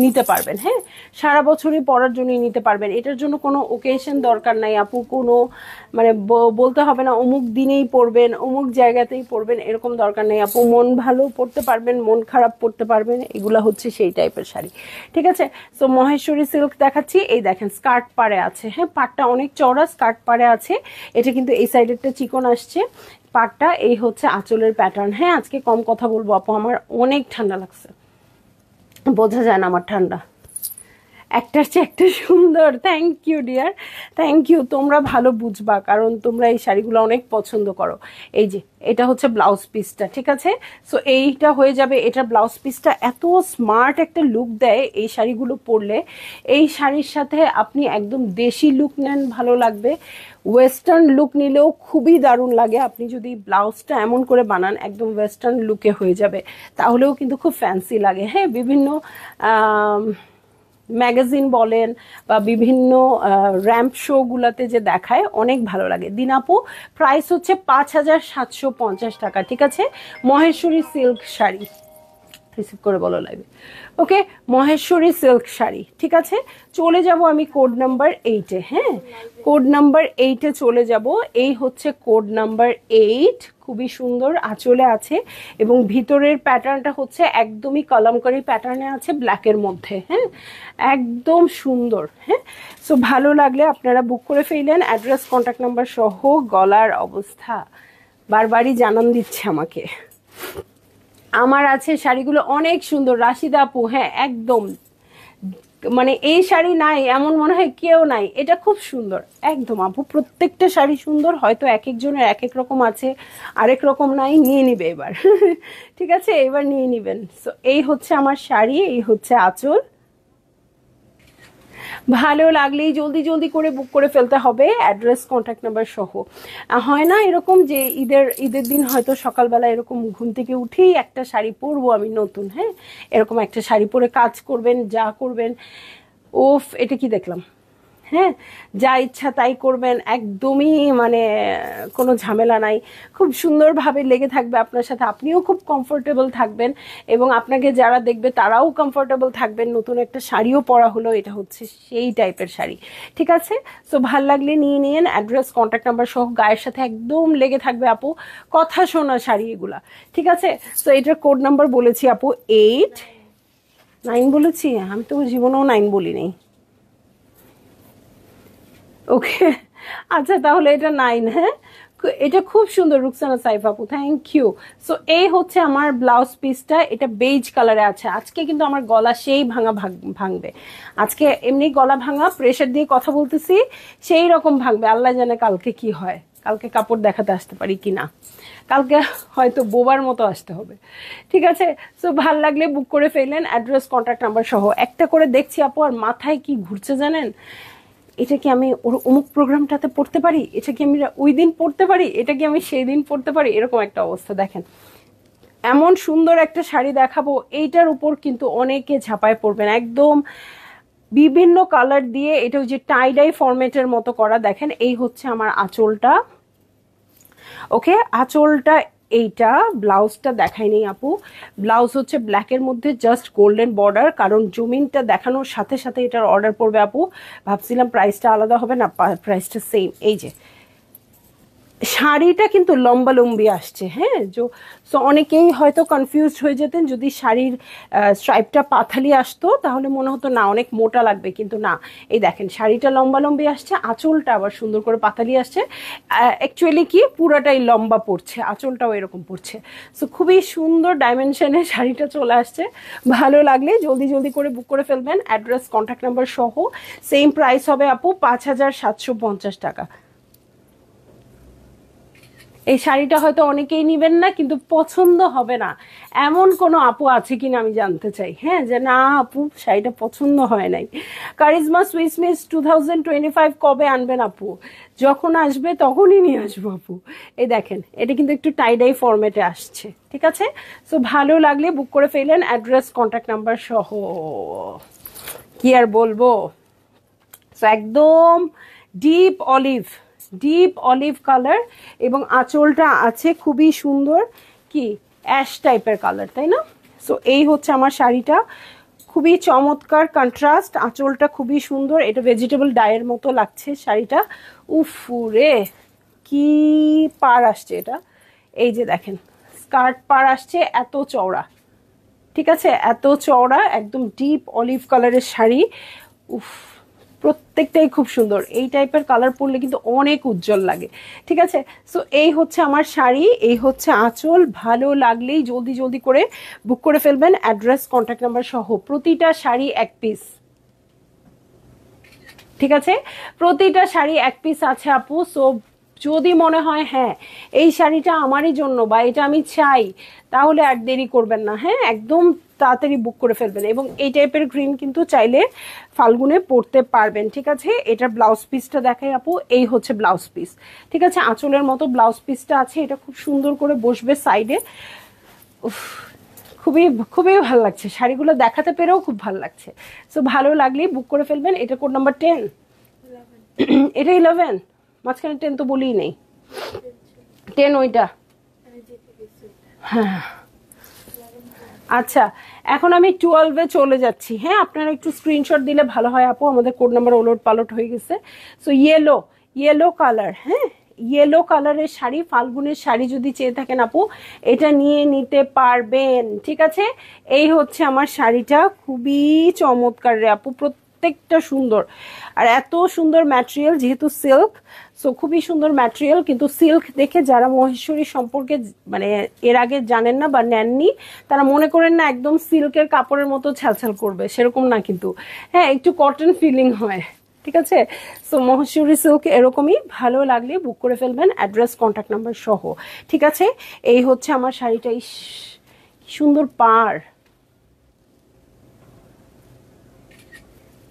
নিতে পারবেন, হ্যাঁ সারা বছরই পরার জন্যই নিতে পারবেন। এটার জন্য কোনো ওকেশন দরকার নাই আপু, কোনো মানে বলতে হবে না অমুক দিনেই পরবেন, অমুক জায়গাতেই পরবেন, এরকম দরকার নেই আপু। মন ভালো পড়তে পারবেন, মন খারাপ পড়তে পারবেন, এগুলা হচ্ছে সেই টাইপের শাড়ি। ঠিক আছে, সো মহেশ্বরী সিল্ক দেখাচ্ছি। এই দেখেন স্কার্ট পাড়ে আছে, হ্যাঁ পাটটা অনেক চওড়া, স্কার্ট পাড়ে আছে। এটা কিন্তু এই সাইডেরটা চিকন আসছে পাটটা। এই হচ্ছে আঁচলের প্যাটার্ন। হ্যাঁ, আজকে কম কথা বলবো আপু, আমার অনেক ঠান্ডা লাগছে, বোঝা যায় না আমার ঠান্ডা, একটার চেয়ে একটা সুন্দর। Thank you dear, thank you. তোমরা ভালো বুঝবা, কারণ তোমরা এই শাড়িগুলো অনেক পছন্দ করো। এই যে এটা হচ্ছে ব্লাউজ পিসটা, ঠিক আছে। সো এইটা হয়ে যাবে। এটা ব্লাউজ পিসটা এত স্মার্ট একটা লুক দেয় এই শাড়িগুলো পরলে। এই শাড়ির সাথে আপনি একদম দেশি লুক নেন, ভালো লাগবে। ওয়েস্টার্ন লুক নিলেও খুবই দারুণ লাগে। আপনি যদি ব্লাউজটা এমন করে বানান একদম ওয়েস্টার্ন লুকে হয়ে যাবে, তাহলেও কিন্তু খুব ফ্যান্সি লাগে। হ্যাঁ, বিভিন্ন ম্যাগাজিন বলেন বা বিভিন্ন র্যাম্প শোগুলোতে যে দেখায়, অনেক ভালো লাগে। দিনাপু, প্রাইস হচ্ছে 5,750 টাকা। ঠিক আছে, মহেশ্বরী সিল্ক শাড়ি, রিসিভ করে বলো লাইভে। ওকে, মহেশ্বরী সিল্ক শাড়ি। ঠিক আছে, চলে যাব আমি কোড নাম্বার 8-এ। হ্যাঁ, কোড নাম্বার 8-এ চলে যাব। এই হচ্ছে কোড নাম্বার 8, খুবই সুন্দর আঁচলে আছে এবং ভিতরের প্যাটার্নটা হচ্ছে একদমই কলমকারী প্যাটার্নে আছে, ব্ল্যাকের মধ্যে। হ্যাঁ, একদম সুন্দর। হ্যাঁ, সো ভালো লাগলে আপনারা বুক করে ফেললেন, অ্যাড্রেস কন্ট্যাক্ট নাম্বার সহ। গলার অবস্থা বারবারই জানান দিচ্ছে আমাকে। আমার আছে শাড়িগুলো অনেক সুন্দর, রাশিদা আপু। হ্যাঁ একদম, মানে এই শাড়ি নাই এমন মনে হয় কেউ নাই, এটা খুব সুন্দর একদম আপু। প্রত্যেকটা শাড়ি সুন্দর, হয়তো এক একজনের এক এক রকম আছে, আরেক রকম নাই, নিয়ে নিবে এবার। ঠিক আছে, এবার নিয়ে নিবেন। সো এই হচ্ছে আমার শাড়ি, এই হচ্ছে আঁচল। ভালো লাগলেই জলদি জলদি করে বুক করে ফেলতে হবে, অ্যাড্রেস কন্ট্যাক্ট নাম্বার সহ। হয় না এরকম যে ঈদের দিন হয়তো সকালবেলা এরকম ঘুম থেকে উঠেই একটা শাড়ি পরবো আমি নতুন, হ্যাঁ এরকম একটা শাড়ি পরে কাজ করবেন, যা করবেন, ওফ এটা কি দেখলাম। হ্যাঁ, যা ইচ্ছা তাই করবেন, একদমই মানে কোনো ঝামেলা নাই, খুব সুন্দরভাবে লেগে থাকবে আপনার সাথে, আপনিও খুব কমফোর্টেবল থাকবেন এবং আপনাকে যারা দেখবে তারাও কমফোর্টেবল থাকবেন। নতুন একটা শাড়িও পরা হলো, এটা হচ্ছে সেই টাইপের শাড়ি। ঠিক আছে, সো ভাল লাগলে নিয়ে নিন, অ্যাড্রেস কন্ট্যাক্ট নাম্বার সহ, গায়ের সাথে একদম লেগে থাকবে আপু, কথা শোনা শাড়ি এগুলা। ঠিক আছে, সো এটার কোড নাম্বার বলেছি আপু 8, 9 বলেছি আমি তো জীবনেও 9 বলি নেই। ওকে, আচ্ছা তাহলে এটা 9। হ্যাঁ, এটা খুব সুন্দর রুকসানা সাইফ আপু, থ্যাংক ইউ। সো এই হচ্ছে আমার ব্লাউজ পিসটা, এটা বেজ কালারে আছে। আজকে কিন্তু আমার গলা সেই ভাঙবে আজকে, এমনি গলা ভাঙা, প্রেশার দিয়ে কথা বলতেছি, সেই রকম ভাঙবে। আল্লাহ জানে কালকে কি হয়, কালকে কাপড় দেখাতে আসতে পারি কি না, কালকে হয়তো বোবার মতো আসতে হবে। ঠিক আছে, সো ভাল লাগলে বুক করে ফেললেন, অ্যাড্রেস কন্ট্যাক্ট নাম্বার সহ। একটা করে দেখছি আপু, আর মাথায় কি ঘুরছে জানেন, এটা কি আমি ওর অমুক প্রোগ্রামটাতে পড়তে পারি, এটা কি আমি ওই দিন পড়তে পারি, এটা কি আমি সেই দিন পড়তে পারি, এরকম একটা অবস্থা। দেখেন এমন সুন্দর একটা শাড়ি দেখাবো, এইটার উপর কিন্তু অনেকে ঝাঁপায় পড়বেন একদম বিভিন্ন কালার দিয়ে। এটা ওই যে টাই ডাই ফরম্যাটের মতো করা, দেখেন এই হচ্ছে আমার আঁচলটা। ওকে, আঁচলটা এইটা। ব্লাউজটা দেখাই নেই আপু, ব্লাউজ হচ্ছে ব্ল্যাকের মধ্যে জাস্ট গোল্ডেন বর্ডার, কারণ জমিনটা দেখানোর সাথে সাথে এটার অর্ডার পড়বে আপু। ভাবছিলাম প্রাইসটা আলাদা হবে না, প্রাইসটা সেম। এই যে শাড়িটা কিন্তু লম্বা লম্বি আসছে, হ্যাঁ। সো অনেকেই হয়তো কনফিউজড হয়ে যেতেন যদি শাড়ির স্ট্রাইপটা পাথালি আসতো, তাহলে মনে হতো না অনেক মোটা লাগবে, কিন্তু না। এই দেখেন শাড়িটা লম্বা লম্বি আসছে, আঁচলটা আবার সুন্দর করে পাথালি আসছে। অ্যাকচুয়ালি কি পুরাটাই লম্বা পড়ছে, আঁচলটাও এরকম পড়ছে। সো খুবই সুন্দর ডাইমেনশনে শাড়িটা চলে আসছে। ভালো লাগলে জলদি জলদি করে বুক করে ফেলবেন, অ্যাড্রেস কন্ট্যাক্ট নাম্বার সহ। সেম প্রাইস হবে আপু 5,750 টাকা। এই শাড়িটা হয়তো অনেকেই নিবেন না, কিন্তু পছন্দ হবে না এমন কোনো আপু আছে কিনা আমি জানতে চাই, হ্যাঁ, যে না আপু শাড়িটা পছন্দ হয় নাই। কারিজমা সুইস মিস 2025 কবে আনবেন আপু? যখন আসবে তখনই নিয়ে আসবো আপু। এই দেখেন এটা কিন্তু একটু টাইডাই ফরম্যাটে আসছে, ঠিক আছে। সো ভালো লাগলে বুক করে ফেলেন, অ্যাড্রেস কন্ট্যাক্ট নাম্বার সহ। কি আর বলবো, সো একদম deep olive, deep olive colour, এবং আঁচলটা আছে খুবই সুন্দর কি অ্যাশ টাইপের কালার, তাই না? সো এই হচ্ছে আমার শাড়িটা, খুবই চমৎকার কন্ট্রাস্ট, আঁচলটা খুবই সুন্দর, এটা ভেজিটেবল ডাইয়ের মতো লাগছে শাড়িটা। উফুরে কি পার আসছে এটা, এই যে দেখেন স্কার্ট পার আসছে এত চওড়া, ঠিক আছে, এত চওড়া, একদম ডিপ অলিভ কালারের শাড়ি। উফ, প্রত্যেকটাই খুব সুন্দর, এই টাইপের কালার পরলে কিন্তু অনেক উজ্জ্বল লাগে, ঠিক আছে। সো এই হচ্ছে আমার শাড়ি, এই হচ্ছে আঁচল। ভালো লাগলেই জলদি জলদি করে বুক করে ফেলবেন, অ্যাড্রেস কন্ট্যাক্ট নাম্বার সহ। প্রতিটা শাড়ি এক পিস, ঠিক আছে, প্রতিটা শাড়ি এক পিস আছে আপু। সো যদি মনে হয় হ্যাঁ এই শাড়িটা আমারই জন্য বা এটা আমি চাই, তাহলে আর দেরি করবেন না, হ্যাঁ, একদম তাড়াতাড়ি বুক করে ফেলবেন। এবং এই টাইপের গ্রিন কিন্তু চাইলে ফাল্গুনে পরতে পারবেন, ঠিক আছে। এটার ব্লাউজ পিসটা দেখাই আপু, এই হচ্ছে ব্লাউজ পিস, ঠিক আছে, আঁচলের মতো ব্লাউজ পিসটা আছে, এটা খুব সুন্দর করে বসবে সাইডে। উফ, খুবই খুবই ভালো লাগছে, শাড়িগুলো দেখাতে পেরেও খুব ভালো লাগছে। সো ভালো লাগলেই বুক করে ফেলবেন। এটা কোড নাম্বার 10, এটা 11, মাঝখানে 10 তো বলিই নেই, 10 ওইটা, হ্যাঁ। আচ্ছা, এখন আমি 12-এ চলে যাচ্ছি, হ্যাঁ, আপনারা একটু স্ক্রিনশট দিলে ভালো হয় আপু, আমাদের কোড নাম্বার ওলট পালট হয়ে গেছে। সো ইয়েলো, ইয়েলো কালার, হ্যাঁ, ইয়েলো কালারের শাড়ি, ফাল্গুনের শাড়ি যদি চেয়ে থাকেন আপু, এটা নিয়ে নিতে পারবেন, ঠিক আছে। এই হচ্ছে আমার শাড়িটা, খুবই চমৎকার রে আপু, প্রত্যেকটা সুন্দর, আর এত সুন্দর ম্যাটেরিয়াল, যেহেতু সিল্ক, সো খুবই সুন্দর ম্যাটেরিয়াল। কিন্তু সিল্ক দেখে যারা মহেশ্বরী সম্পর্কে মানে এর আগে জানেন না বা নেননি, তারা মনে করেন না একদম সিল্কের কাপড়ের মতো ছ্যালছ্যাল করবে, সেরকম না কিন্তু, হ্যাঁ, একটু কটন ফিলিং হয়, ঠিক আছে। সো মহেশ্বরী সিল্ক এরকমই। ভালো লাগলে বুক করে ফেলবেন, অ্যাড্রেস কন্ট্যাক্ট নাম্বার সহ, ঠিক আছে। এই হচ্ছে আমার শাড়িটা, ইস কি সুন্দর পার,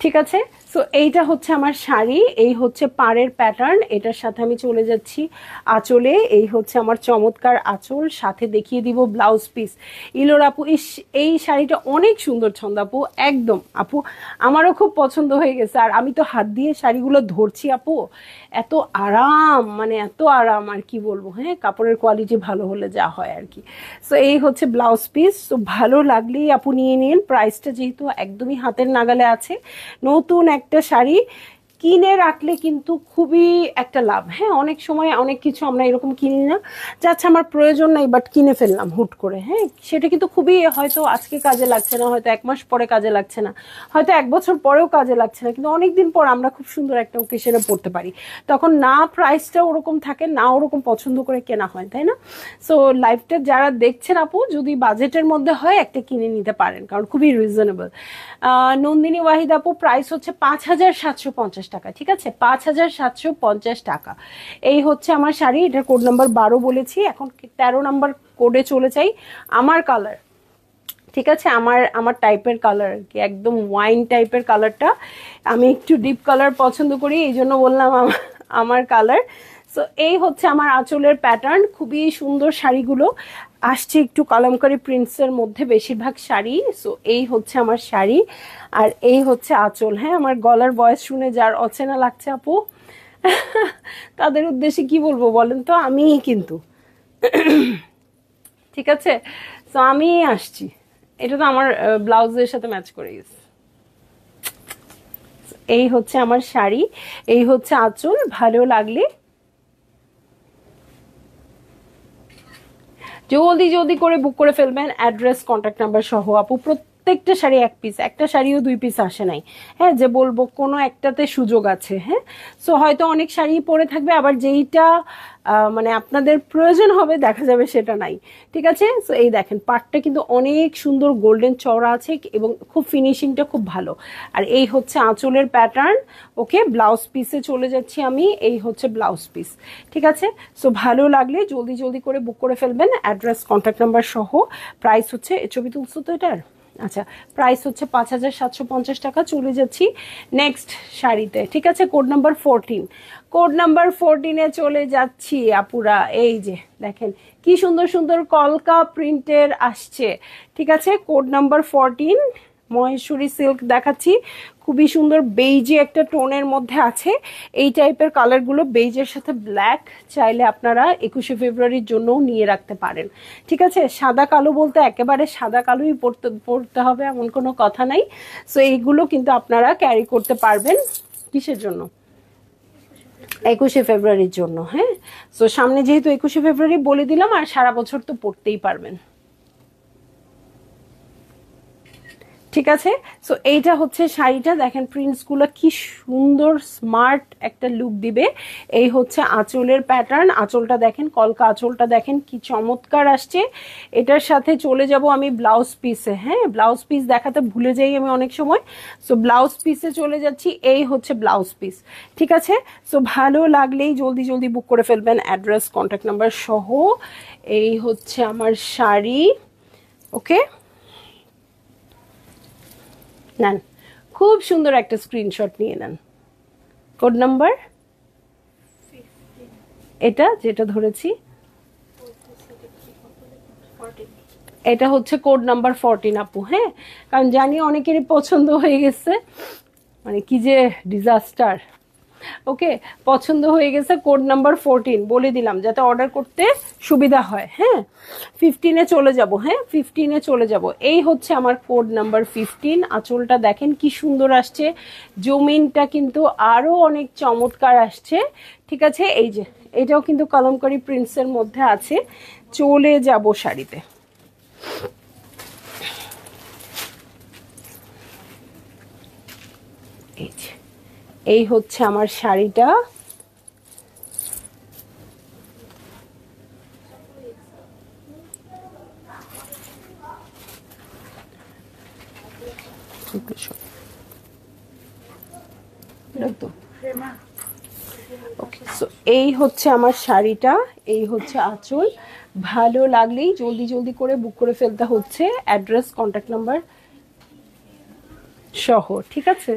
ঠিক আছে। সো এইটা হচ্ছে আমার শাড়ি, এই হচ্ছে পাড়ের প্যাটার্ন, এটার সাথে আমি চলে যাচ্ছি আঁচলে। এই হচ্ছে আমার চমৎকার আঁচল, সাথে দেখিয়ে দিব ব্লাউজ পিস। ইলোর আপু, ইস এই শাড়িটা অনেক সুন্দর ছন্দ আপু, একদম আপু আমারও খুব পছন্দ হয়ে গেছে। আর আমি তো হাত দিয়ে শাড়িগুলো ধরছি আপু, এত আরাম, মানে এত আরাম, আর কি বলবো, হ্যাঁ, কাপড়ের কোয়ালিটি ভালো হলে যা হয় আর কি। সো এই হচ্ছে ব্লাউজ পিস। তো ভালো লাগলেই আপু নিয়ে নিন, প্রাইসটা যেহেতু একদমই হাতের নাগালে আছে, নতুন একটা শাড়ি কিনে রাখলে কিন্তু খুবই একটা লাভ, হ্যাঁ। অনেক সময় অনেক কিছু আমরা এরকম কিনি না, যাচ্ছে আমার প্রয়োজন নাই বাট কিনে ফেললাম হুট করে, হ্যাঁ, সেটা কিন্তু খুবই হয়তো আজকে কাজে লাগছে না, হয়তো 1 মাস পরে কাজে লাগছে না, হয়তো 1 বছর পরেও কাজে লাগছে না, কিন্তু অনেকদিন পর আমরা খুব সুন্দর একটা ওকেশনে পড়তে পারি, তখন না প্রাইসটা ওরকম থাকে, না ওরকম পছন্দ করে কেনা হয়, তাই না? সো লাইফটা যারা দেখছেন আপু, যদি বাজেটের মধ্যে হয় একটা কিনে নিতে পারেন, কারণ খুবই রিজনেবল। নন্দিনী ওয়াহিদ আপু, প্রাইস হচ্ছে 5,750 টাকা, ঠিক আছে, 5,750 টাকা। এই হচ্ছে আমার শাড়ি, এটার কোড নাম্বার 12 বলেছি, এখন 13 নাম্বার কোডে চলে যাই। আমার কালার, ঠিক আছে, আমার আমার টাইপের কালার আর কি, একদম ওয়াইন টাইপের কালারটা, আমি একটু ডিপ কালার পছন্দ করি, এই জন্য বললাম আমার কালার। সো এই হচ্ছে আমার আঁচলের প্যাটার্ন, খুবই সুন্দর শাড়িগুলো, আসছে একটু কালামকারী প্রিন্টসের মধ্যে বেশিরভাগ শাড়ি। সো এই হচ্ছে আমার শাড়ি, আর এই হচ্ছে আঁচল। হ্যাঁ, আমার গলার ভয়েস শুনে যার অচেনা লাগছে আপু তাদের উদ্দেশ্যে কি বলবো বলেন তো, আমিই কিন্তু ঠিক আছে। তো আমি আসছি, এটা তো আমার ব্লাউজের সাথে ম্যাচ করে গেছে। এই হচ্ছে আমার শাড়ি, এই হচ্ছে আঁচল। ভালো লাগলে জলদি জলদি করে বুক করে ফেলবেন, অ্যাড্রেস কন্ট্যাক্ট নাম্বার সহ আপু। প্রত্যেকটা শাড়ি এক পিস, একটা শাড়িও দুই পিস আসে নাই। হ্যাঁ, যে বলবো কোনো একটাতে সুযোগ আছে। হ্যাঁ, সো হয়তো অনেক শাড়ি পরে থাকবে, আবার যেইটা মানে আপনাদের প্রয়োজন হবে দেখা যাবে সেটা নাই। ঠিক আছে, সো এই দেখেন পাটটা কিন্তু অনেক সুন্দর গোল্ডেন চওড়া আছে এবং খুব ফিনিশিংটা খুব ভালো। আর এই হচ্ছে আঁচলের প্যাটার্ন। ওকে, ব্লাউজ পিসে চলে যাচ্ছি আমি। এই হচ্ছে ব্লাউজ পিস। ঠিক আছে, সো ভালো লাগলে জলদি জলদি করে বুক করে ফেলবেন, অ্যাড্রেস কন্ট্যাক্ট নাম্বার সহ। প্রাইস হচ্ছে, ছবি তুলছো তো এটার? আচ্ছা, প্রাইস হচ্ছে 5,750 টাকা। চলে যাচ্ছি নেক্সট শাড়িতে। ঠিক আছে, কোড নাম্বার 14। কোড নাম্বার 14-এ চলে যাচ্ছি আপুরা। এই যে দেখেন কি সুন্দর সুন্দর কলকা প্রিন্টের আসছে। ঠিক আছে, কোড নাম্বার 14 মহেশ্বরী সিল্ক দেখাচ্ছি। খুবই সুন্দর বেইজে একটা টোনের মধ্যে আছে। এই টাইপের কালারগুলো বেইজের সাথে ব্ল্যাক, চাইলে আপনারা 21শে ফেব্রুয়ারির জন্যও নিয়ে রাখতে পারেন। ঠিক আছে, সাদা কালো বলতে একেবারে সাদা কালোই পরতে হবে এমন কোনো কথা নাই। সো এইগুলো কিন্তু আপনারা ক্যারি করতে পারবেন। কিসের জন্য? 21শে ফেব্রুয়ারির জন্য। হ্যাঁ, সো সামনে যেহেতু 21শে ফেব্রুয়ারি বলে দিলাম, আর সারা বছর তো পড়তেই পারবেন। ঠিক আছে, সো এইটা হচ্ছে শাড়িটা। দেখেন প্রিন্টসগুলো কি সুন্দর, স্মার্ট একটা লুক দিবে। এই হচ্ছে আঁচলের প্যাটার্ন। আঁচলটা দেখেন, কলকা আঁচলটা দেখেন কি চমৎকার আসছে। এটার সাথে চলে যাব আমি ব্লাউজ পিসে। হ্যাঁ, ব্লাউজ পিস দেখাতে ভুলে যাই আমি অনেক সময়। সো ব্লাউজ পিসে চলে যাচ্ছি। এই হচ্ছে ব্লাউজ পিস। ঠিক আছে, সো ভালো লাগলেই জলদি জলদি বুক করে ফেলবেন, অ্যাড্রেস কন্ট্যাক্ট নাম্বার সহ। এই হচ্ছে আমার শাড়ি। ওকে, নেন, খুব সুন্দর একটা স্ক্রিনশট নিয়ে নেন। কোড নাম্বার এটা যেটা ধরেছি, এটা হচ্ছে কোড নাম্বার 14 আপু। হ্যাঁ, কারণ জানি অনেকেরই পছন্দ হয়ে গেছে, মানে কি যে ডিজাস্টার। ওকে, পছন্দ হয়ে গেছে। কোড নাম্বার 14 বলে দিলাম যাতে অর্ডার করতে সুবিধা হয়। হ্যাঁ, 15-এ চলে যাব। হ্যাঁ, 15-এ চলে যাব। এই হচ্ছে আমার কোড নাম্বার 15। আঁচলটা দেখেন কি সুন্দর আসছে, জমিনটা কিন্তু আরো অনেক চমৎকার আসছে। ঠিক আছে, এই যে এটাও কিন্তু কলমকারী প্রিন্টসের মধ্যে আছে। চলে যাব শাড়িতে। এই যে এই হচ্ছে আমার শাড়িটা। ওকে, সো এই হচ্ছে আমার শাড়িটা, এই হচ্ছে আঁচল। ভালো লাগলেই জলদি জলদি করে বুক করে ফেলতে হচ্ছে, অ্যাড্রেস কন্ট্যাক্ট নাম্বার সহ। ঠিক আছে,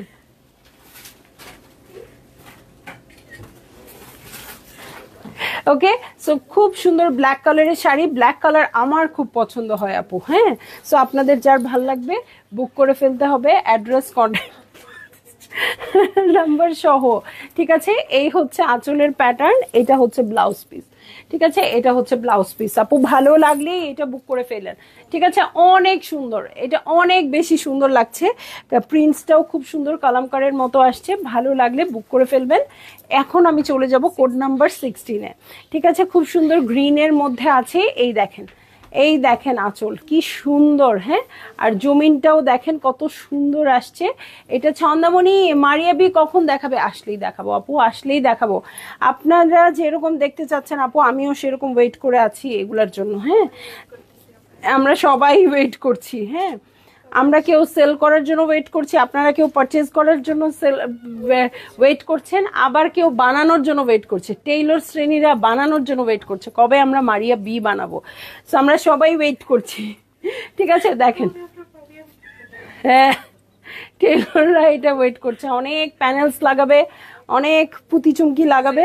ওকে। সো খুব সুন্দর ব্ল্যাক কালারের শাড়ি। ব্ল্যাক কালার আমার খুব পছন্দ হয় আপু। হ্যাঁ, সো আপনাদের যার ভাল লাগবে বুক করে ফেলতে হবে, অ্যাড্রেস কন্ট্যাক্ট নাম্বার সহ। ঠিক আছে, এই হচ্ছে আঁচলের প্যাটার্ন, এটা হচ্ছে ব্লাউজ পিস। ঠিক আছে, এটা হচ্ছে ব্লাউজ পিস আপু। ভালো লাগলে এটা বুক করে ফেলেন। ঠিক আছে, অনেক সুন্দর, এটা অনেক বেশি সুন্দর লাগছে। প্রিন্টসটাও খুব সুন্দর কালামকারের মতো আসছে। ভালো লাগলে বুক করে ফেলবেন। এখন আমি চলে যাব কোড নাম্বার 16-এ। ঠিক আছে, খুব সুন্দর গ্রিনের মধ্যে আছে। এই দেখেন, এই দেখেন আঁচল কি সুন্দর। হ্যাঁ, আর জমিনটাও দেখেন কত সুন্দর আসছে। এটা ছন্দামণি মারিয়াবি কখন দেখাবে? আসলেই দেখাবো আপু, আসলেই দেখাবো। আপনারা যেরকম দেখতে চাচ্ছেন আপু, আমিও সেরকম ওয়েট করে আছি এগুলার জন্য। হ্যাঁ, আমরা সবাই ওয়েট করছি। হ্যাঁ, আমরা কেউ সেল করার জন্য ওয়েট করছি, আপনারা কেউ পারচেজ করার জন্য ওয়েট করছেন, আবার কেউ বানানোর জন্য ওয়েট করছে। টেইলর শ্রেণীরা বানানোর জন্য ওয়েট করছে, কবে আমরা মারিয়া বি বানাবো। সো আমরা সবাই ওয়েট করছি। ঠিক আছে, দেখেন, হ্যাঁ, টেইলররা এটা ওয়েট করছে। অনেক প্যানেলস লাগাবে, অনেক পুঁতি চুমকি লাগাবে,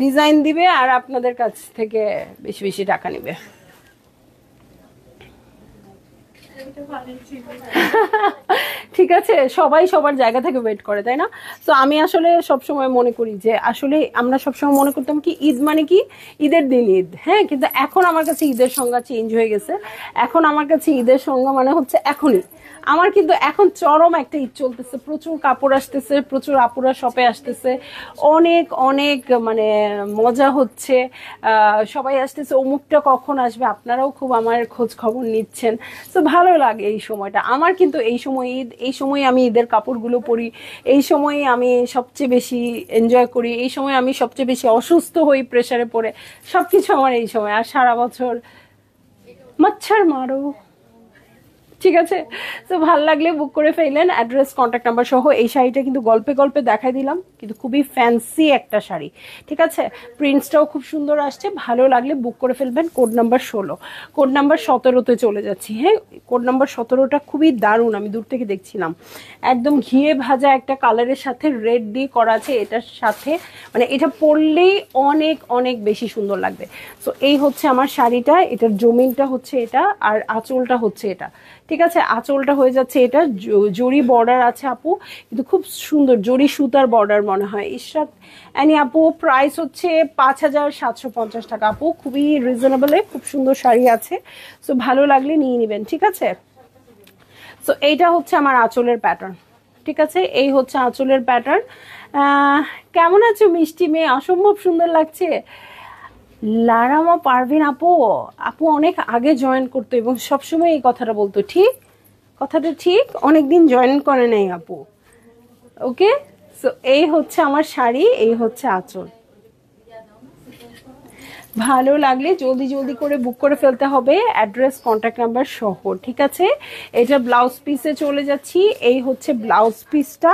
ডিজাইন দিবে, আর আপনাদের কাছ থেকে বেশি বেশি টাকা নেবে। ঠিক আছে, সবাই সবার জায়গা থেকে ওয়েট করে, তাই না? তো আমি আসলে সবসময় মনে করি যে আসলে আমরা সবসময় মনে করতাম কি ঈদ মানে কি ঈদের দিন ঈদ, হ্যাঁ, কিন্তু এখন আমার কাছে ঈদের সংজ্ঞা চেঞ্জ হয়ে গেছে। এখন আমার কাছে ঈদের সংজ্ঞা মানে হচ্ছে এখনই। আমার কিন্তু এখন চরম একটা ঈদ চলতেছে, প্রচুর কাপড় আসতেছে, প্রচুর আপুরা শপে আসতেছে, অনেক অনেক মানে মজা হচ্ছে, সবাই আসতেছে, অমুকটা কখন আসবে, আপনারাও খুব আমার খোঁজ খবর নিচ্ছেন। তো ভালো লাগে এই সময়টা আমার, কিন্তু এই সময় ঈদ, এই সময় আমি ঈদের কাপড়গুলো পরি, এই সময় আমি সবচেয়ে বেশি এনজয় করি, এই সময় আমি সবচেয়ে বেশি অসুস্থ হই প্রেসারে পড়ে, সবকিছু আমার এই সময়। আর সারা বছর মচ্ছর মারো, ঠিক আছে। তো ভালো লাগলে বুক করে ফেললেন, অ্যাড্রেস কন্ট্যাক্ট নাম্বার সহ। এই শাড়িটা কিন্তু গল্পে গল্পে দেখাই দিলাম, কিন্তু খুবই ফ্যান্সি একটা শাড়ি, ঠিক আছে। প্রিন্টসটাও খুব সুন্দর আসছে, ভালো লাগলে বুক করে ফেলবেন। কোড নাম্বার 16, কোড নাম্বার 17-তে চলে যাচ্ছি। হ্যাঁ, কোড নাম্বার 17টা খুবই দারুণ, আমি দূর থেকে দেখছিলাম, একদম ঘিয়ে ভাজা একটা কালারের সাথে রেড দিয়ে করা আছে, এটার সাথে মানে এটা পরলেই অনেক অনেক বেশি সুন্দর লাগবে। তো এই হচ্ছে আমার শাড়িটা, এটার জমিনটা হচ্ছে এটা, আর আঁচলটা হচ্ছে এটা, ঠিক আছে। আঁচলটা হয়ে যাচ্ছে এটা, জরি বর্ডার আছে আপু, কিন্তু খুব সুন্দর জরি সুতার বর্ডার মনে হয়। ইশরাত অ্যানি আপু, প্রাইস হচ্ছে 5750 টাকা আপু, খুবই রিজনেবলে খুব সুন্দর শাড়ি আছে। সো ভালো লাগলে নিয়ে নেবেন, ঠিক আছে। সো এইটা হচ্ছে আমার আঁচলের প্যাটার্ন, ঠিক আছে। এই হচ্ছে আঁচলের প্যাটার্ন। কেমন আছো মিষ্টি মেয়ে, অসম্ভব সুন্দর লাগছে। লারামা পারভিন আপু, আপু অনেক আগে জয়েন করতো এবং সবসময় এই কথাটা বলতো, ঠিক কথাটা ঠিক, অনেকদিন জয়েন করে নাই আপু। ওকে, সো এই হচ্ছে আমার শাড়ি, এই হচ্ছে আঁচল। ভালো লাগলে জলদি জলদি করে বুক করে ফেলতে হবে, অ্যাড্রেস কন্ট্যাক্ট নাম্বার সহ, ঠিক আছে। এটা ব্লাউজ পিসে চলে যাচ্ছি, এই হচ্ছে ব্লাউজ পিসটা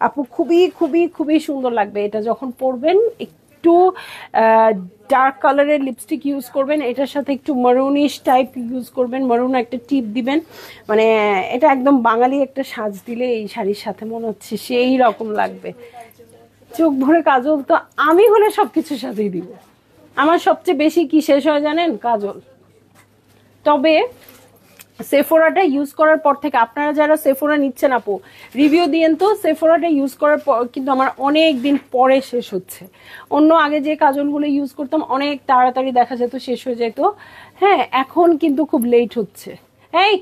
আপু, খুবই খুবই খুবই সুন্দর লাগবে এটা যখন পরবেন। একটু ডার্ক কালারের লিপস্টিক ইউজ করবেন, এটার সাথে একটু মারুনিশ টাইপ ইউজ করবেন, মারুন একটা টিপ দিবেন, মানে এটা একদম বাঙালি একটা সাজ দিলে এই শাড়ির সাথে মনে হচ্ছে সেই রকম লাগবে। চোখ ভরে কাজল তো আমি হলে সবকিছু সাজিয়ে দিব। আমার সবচেয়ে বেশি কি শেষ হয় জানেন? কাজল। তবে সেফোরাটা ইউজ করার পর থেকে, আপনারা যারা সেফোরা নিচ্ছেন আপু রিভিউ দিয়েন তো, সেফোরাটা ইউজ করার পর কিন্তু আমার অনেক দিন পরে শেষ হচ্ছে। অন্য আগে যে কাজলগুলো ইউজ করতাম অনেক তাড়াতাড়ি দেখা যেত, শেষ হয়ে যেত, হ্যাঁ, এখন কিন্তু খুব লেট হচ্ছে। এই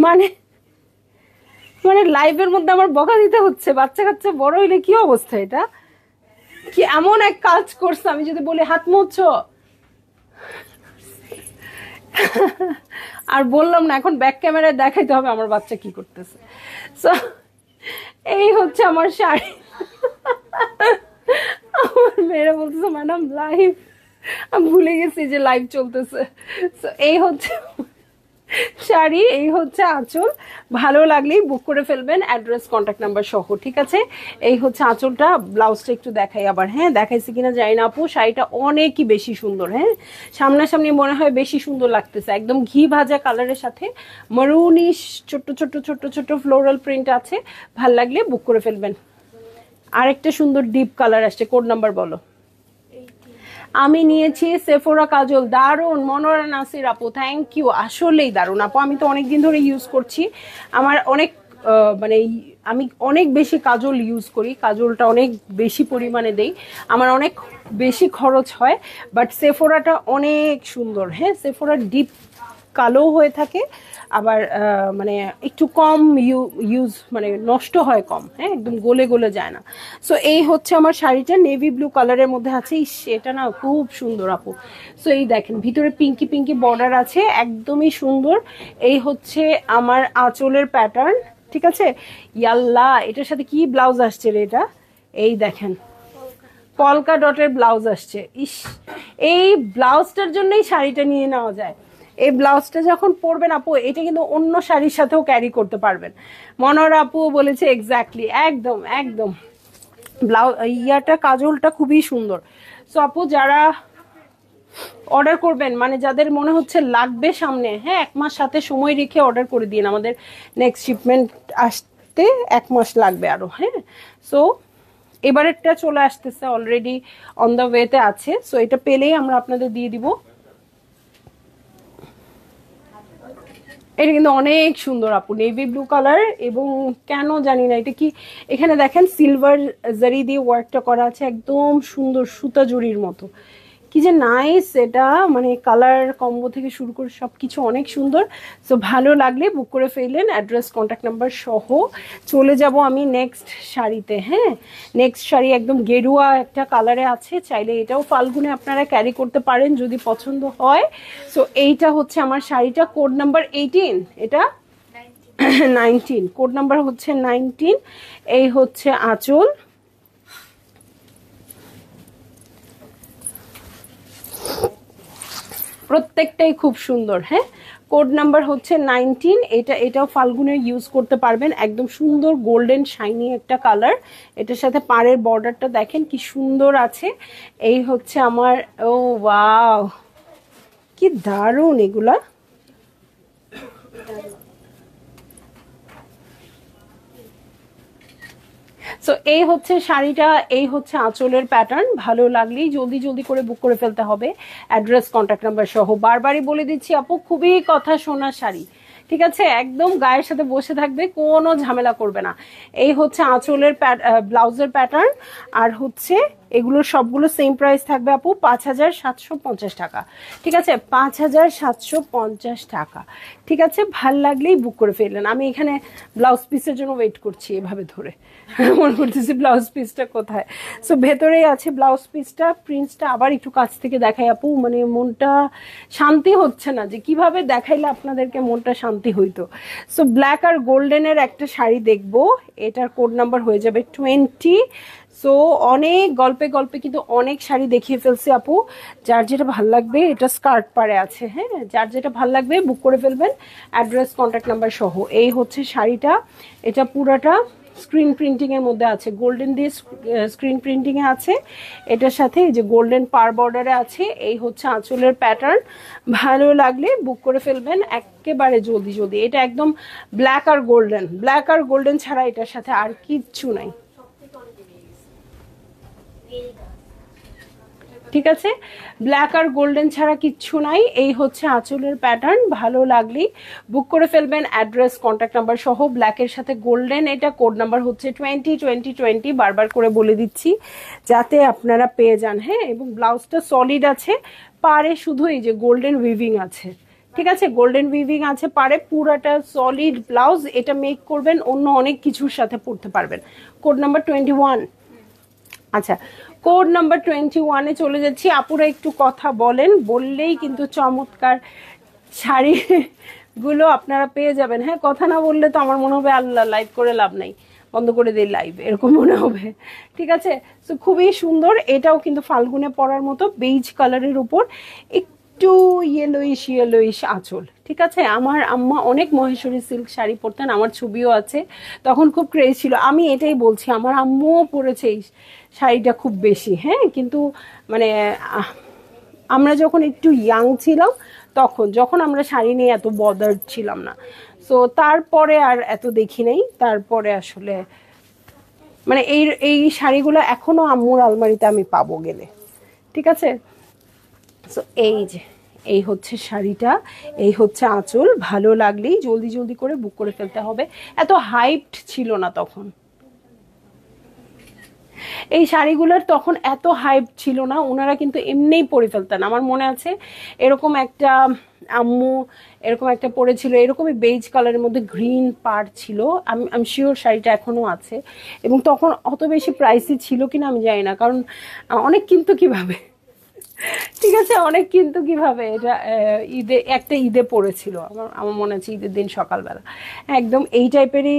মানে মানে লাইভের মধ্যে আমার বকা দিতে হচ্ছে, বাচ্চা কাচ্চা বড় হইলে কি অবস্থা, এটা কি এমন এক কাজ করছে, আমি যদি বলি হাত মুছছো আর বললাম না, এখন ব্যাক ক্যামেরায় দেখাইতে হবে আমার বাচ্চা কি করতেছে। সো এই হচ্ছে আমার শাড়ি। আমার মেয়েরা বলতেছে ম্যাডাম লাইভ, আমি ভুলে গেছি যে লাইভ চলতেছে। সো এই হচ্ছে শাড়ি, এই হচ্ছে আঁচল, ভালো লাগলেই বুক করে ফেলবেন, অ্যাড্রেস কন্ট্যাক্ট নাম্বার সহ, ঠিক আছে। এই হচ্ছে আঁচলটা, ব্লাউজটা একটু দেখাই আবার, হ্যাঁ দেখাইছি কিনা জানি না আপু, শাড়িটা অনেকই বেশি সুন্দর, হ্যাঁ সামনাসামনি মনে হয় বেশি সুন্দর লাগতেছে, একদম ঘি ভাজা কালারের সাথে মারুনিশ ছোট্ট ছোট্ট ছোট্ট ছোট্ট ফ্লোরাল প্রিন্ট আছে, ভাল লাগলে বুক করে ফেলবেন। আরেকটা সুন্দর ডিপ কালার আসছে, কোড নাম্বার বলো। আমি নিয়েছি সেফোরা কাজল, দারুন মনোরা নাসির আপু, থ্যাংক ইউ, আসলেই দারুন আপু, আমি তো অনেকদিন ধরে ইউজ করছি, আমার অনেক মানে আমি অনেক বেশি কাজল ইউজ করি, কাজলটা অনেক বেশি পরিমাণে দেই, আমার অনেক বেশি খরচ হয়, বাট সেফোরাটা অনেক সুন্দর, হ্যাঁ সেফোরা ডিপ কালো হয়ে থাকে, আবার মানে একটু কম ইউজ, মানে নষ্ট হয় কম, হ্যাঁ একদম গলে গলে যায় না। সো এই হচ্ছে আমার শাড়িটা, নেভি ব্লু কালারের মধ্যে আছে, এটা না খুব সুন্দর আপু। সো এই দেখেন ভিতরে পিঙ্কি পিঙ্কি বর্ডার আছে, একদমই সুন্দর। এই হচ্ছে আমার আঁচলের প্যাটার্ন, ঠিক আছে। ইয়াল্লা, এটার সাথে কি ব্লাউজ আসছে রে এটা, এই দেখেন পলকা ডটের ব্লাউজ আসছে। ইস, এই ব্লাউজটার জন্যই শাড়িটা নিয়ে নেওয়া যায়। এই ব্লাউজটা যখন পরবেন আপু, এটা কিন্তু অন্য শাড়ির সাথেও ক্যারি করতে পারবেন। মনোর আপু বলেছে এক্স্যাক্টলি, একদম একদম ব্লাউজ ইয়াটা কাজলটা খুবই সুন্দর। সো আপু যারা অর্ডার করবেন, মানে যাদের মনে হচ্ছে লাগবে সামনে, হ্যাঁ 1 মাস সাথে সময় রেখে অর্ডার করে দিন, আমাদের নেক্সট শিপমেন্ট আসতে 1 মাস লাগবে আরো, হ্যাঁ। সো এবারেরটা চলে আসতেছে, অলরেডি অন দ্য ওয়েতে আছে, সো এটা পেলেই আমরা আপনাদের দিয়ে দিব। এটা কিন্তু অনেক সুন্দর আপু, নেভি ব্লু কালার, এবং কেন জানি না এটা কি, এখানে দেখেন সিলভার জারি দিয়ে ওয়ার্কটা করা আছে, একদম সুন্দর সুতা জরির মতো, কি যে নাইস এটা, মানে কালার কম্বো থেকে শুরু করে সবকিছু অনেক সুন্দর। সো ভালো লাগলে বুক করে ফেললেন, অ্যাড্রেস কন্ট্যাক্ট নাম্বার সহ। চলে যাব আমি নেক্সট শাড়িতে। হ্যাঁ, নেক্সট শাড়ি একদম গেরুয়া একটা কালারে আছে, চাইলে এটাও ফাল্গুনে আপনারা ক্যারি করতে পারেন যদি পছন্দ হয়। সো এইটা হচ্ছে আমার শাড়িটা, কোড নাম্বার 18, এটা 19, কোড নাম্বার হচ্ছে 19। এই হচ্ছে আঁচল, প্রত্যেকটাই খুব সুন্দর। হ্যাঁ, কোড নাম্বার হচ্ছে 19, এটাও ফাল্গুনের ইউজ করতে পারবেন, একদম সুন্দর গোল্ডেন শাইনি একটা কালার। এটার সাথে পাড়ের বর্ডারটা দেখেন কি সুন্দর আছে। এই হচ্ছে আমার, ও ওয়াও কি দারুণ এগুলা। সো এই হচ্ছে শাড়িটা, এই হচ্ছে আঁচলের প্যাটার্ন। ভালো লাগলেই জলদি জলদি করে বুক করে ফেলতে হবে, অ্যাড্রেস কন্ট্যাক্ট নাম্বার সহ। বারবারই বলে দিচ্ছি আপু, খুবই কথা শোনা শাড়ি, ঠিক আছে, একদম গায়ের সাথে বসে থাকবে, কোনো ঝামেলা করবে না। এই হচ্ছে আঁচলের ব্লাউজের প্যাটার্ন, আর হচ্ছে এগুলোর সবগুলো সেম প্রাইস থাকবে আপু, 5750 টাকা। ঠিক আছে, 5750 টাকা। ঠিক আছে, ভাল লাগলেই বুক করে ফেললেন। আমি এখানে ব্লাউজ পিসের জন্য ওয়েট করছি এভাবে ধরে, মনে করতেছি ব্লাউজ পিসটা কোথায়। সো ভেতরেই আছে ব্লাউজ পিসটা, প্রিন্টসটা আবার একটু কাছ থেকে দেখাই আপু, মানে মনটা শান্তি হচ্ছে না যে কিভাবে দেখাইলে আপনাদেরকে মনটা শান্তি হইতো। সো ব্ল্যাক আর গোল্ডেনের একটা শাড়ি দেখবো, এটার কোড নাম্বার হয়ে যাবে 20। সো অনেক গল্পে গল্পে কিন্তু অনেক শাড়ি দেখিয়ে ফেলছি আপু, যার যেটা ভাল লাগবে, এটা স্কার্ট পারে আছে। হ্যাঁ, যার যেটা ভাল লাগবে বুক করে ফেলবেন, অ্যাড্রেস কন্ট্যাক্ট নাম্বার সহ। এই হচ্ছে শাড়িটা, এটা পুরাটা স্ক্রিন প্রিন্টিং এর মধ্যে আছে, গোল্ডেন দিয়ে স্ক্রিন প্রিন্টিং এ আছে, এটার সাথে এই যে গোল্ডেন পার বর্ডারে আছে। এই হচ্ছে আঁচলের প্যাটার্ন, ভালো লাগলে বুক করে ফেলবেন একেবারে জলদি জলদি। এটা একদম ব্ল্যাক আর গোল্ডেন, ব্ল্যাক আর গোল্ডেন ছাড়া এটার সাথে আর কিচ্ছু নাই। ঠিক আছে, ব্ল্যাক আর গোল্ডেন ছাড়া কিচ্ছু নাই। এই হচ্ছে আঁচলের প্যাটার্ন, ভালো লাগলেই বুক করে ফেলবেন, অ্যাড্রেস কন্ট্যাক্ট নাম্বার সহ। ব্ল্যাকের সাথে গোল্ডেন, এটা কোড নাম্বার হচ্ছে 202020, বারবার করে বলে দিচ্ছি যাতে আপনারা পেয়ে যান। হ্যাঁ, এবং ব্লাউজটা সলিড আছে, পারে শুধু এই যে গোল্ডেন উইভিং আছে। ঠিক আছে, গোল্ডেন উইভিং আছে পারে, পুরাটা সলিড ব্লাউজ। এটা মেক করবেন অন্য অনেক কিছুর সাথে পরতে পারবেন। Code number 21। আচ্ছা, কোড নাম্বার 21-এ চলে যাচ্ছি। আপুরা একটু কথা বলেন, বললেই কিন্তু চমৎকার শাড়িগুলো আপনারা পেয়ে যাবেন। হ্যাঁ, কথা না বললে তো আমার মনে হবে আল্লাহ লাইভ করে লাভ নাই, বন্ধ করে দিই লাইভ, এরকম মনে হবে। ঠিক আছে, তো খুবই সুন্দর, এটাও কিন্তু ফাল্গুনে পরার মতো, বেইজ কালারের উপর একটু ইয়েলোইশ ইয়েলোইশ আঁচল। ঠিক আছে, আমার আম্মা অনেক মহেশ্বরী সিল্ক শাড়ি পরতেন, আমার ছবিও আছে, তখন খুব ক্রেজ ছিল। আমি এটাই বলছি, আমার আম্মুও পরেছে এই শাড়িটা খুব বেশি। হ্যাঁ, কিন্তু মানে আমরা যখন একটু ইয়াং ছিলাম, তখন যখন আমরা শাড়ি নিয়ে এত বদার ছিলাম না, সো তারপরে আর এত দেখি নাই। তারপরে আসলে মানে এই এই শাড়িগুলো এখনো আম্মুর আলমারিতে আমি পাবো গেলে। ঠিক আছে, সো এই যে এই হচ্ছে শাড়িটা, এই হচ্ছে আঁচল। ভালো লাগলেই জলদি জলদি করে বুক করে ফেলতে হবে, এত হাইপড ছিল না তখন এই শাড়িগুলোর, তখন এত হাইপ ছিল না, ওনারা কিন্তু এমনিই পরে ফেলতেন। আমার মনে আছে এরকম একটা আম্মু এরকম একটা পরেছিল, এরকমই বেজ কালারের মধ্যে গ্রিন পাড় ছিল, আমি শিওর শাড়িটা এখনো আছে। এবং তখন অত বেশি প্রাইসই ছিল কিনা আমি জানি না, কারণ অনেক কিন্তু কিভাবে, ঠিক আছে, অনেক কিন্তু কিভাবে এটা ঈদে, একটা ঈদে পড়েছিল আমার আমার মনে আছে, ঈদের দিন সকালবেলা একদম এই টাইপেরই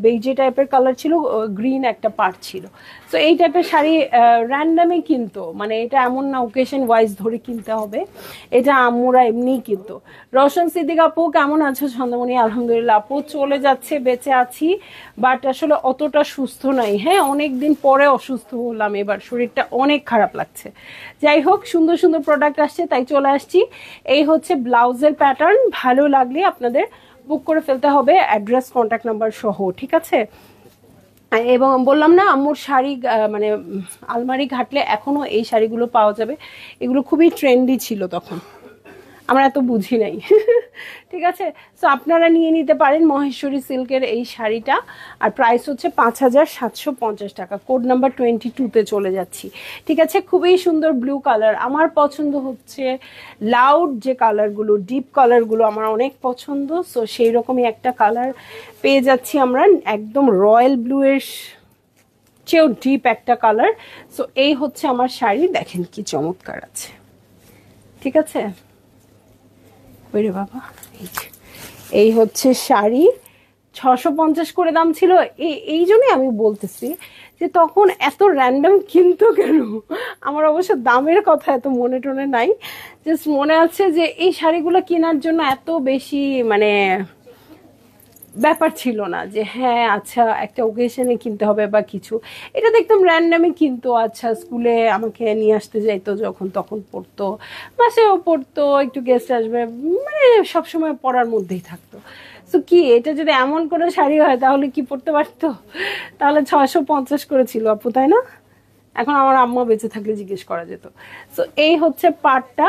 বেইজে টাইপের কালার ছিল, গ্রিন একটা পার্ট ছিল। তো এই টাইপের শাড়ি র্যান্ডামে কিনতো, মানে এটা এমন না ওকেশন ওয়াইজ ধরে কিনতে হবে, এটা আম্মুরা এমনিই কিনতো। রওশন সিদ্দিক আপু কেমন আছো? ছন্দমণি আলহামদুলিল্লাহ আপু, চলে যাচ্ছে, বেঁচে আছি, বাট আসলে অতটা সুস্থ নাই। হ্যাঁ, অনেক দিন পরে অসুস্থ হলাম, এবার শরীরটা অনেক খারাপ লাগছে। যাই হোক, সুন্দর সুন্দর প্রোডাক্ট আসছে তাই চলে আসছি। এই হচ্ছে ব্লাউজের প্যাটার্ন, ভালো লাগলে আপনাদের বুক করে ফেলতে হবে, অ্যাড্রেস কন্ট্যাক্ট নাম্বার সহ। ঠিক আছে, এবং বললাম না আম্মুর শাড়ি মানে আলমারি ঘাটলে এখনো এই শাড়িগুলো পাওয়া যাবে, এগুলো খুবই ট্রেন্ডি ছিল তখন। আমরা এত বুঝি নাই। ঠিক আছে, সো আপনারা নিয়ে নিতে পারেন মহেশ্বরী সিল্কের এই শাড়িটা। আর প্রাইস হচ্ছে 5750 টাকা। কোড নাম্বার 22-তে চলে যাচ্ছি। ঠিক আছে, খুবই সুন্দর ব্লু কালার। আমার পছন্দ হচ্ছে লাউড যে কালারগুলো, ডিপ কালারগুলো আমার অনেক পছন্দ। সো সেই রকমই একটা কালার পেয়ে যাচ্ছি আমরা, একদম রয়্যাল ব্লু এর চেয়েও ডিপ একটা কালার। সো এই হচ্ছে আমার শাড়ি, দেখেন কি চমৎকার আছে। ঠিক আছে, ওরে বাবা, এই হচ্ছে শাড়ি। 650 করে দাম ছিল। এই জন্যই আমি বলতেছি যে তখন এত র্যান্ডম কিন্তু কেন। আমার অবশ্য দামের কথা এত মনে টনে নাই, জাস্ট মনে আছে যে এই শাড়িগুলো কেনার জন্য এত বেশি মানে ব্যাপার ছিল না যে হ্যাঁ আচ্ছা একটা ওকেশনে কিনতে হবে বা কিছু। এটা দেখতাম র্যান্ডামই কিন্তু, আচ্ছা স্কুলে আমাকে নিয়ে আসতে যাইতো যখন তখন পড়তো, বাসেও পড়তো, একটু গেস্ট আসবে, মানে সবসময় পড়ার মধ্যেই থাকতো। তো কি এটা যদি এমন কোনো শাড়ি হয় তাহলে কি পড়তে পারতো? তাহলে 650 করে ছিল আপু, তাই না? এখন আমার আম্মা বেঁচে থাকলে জিজ্ঞেস করা যেত। তো এই হচ্ছে পাটটা,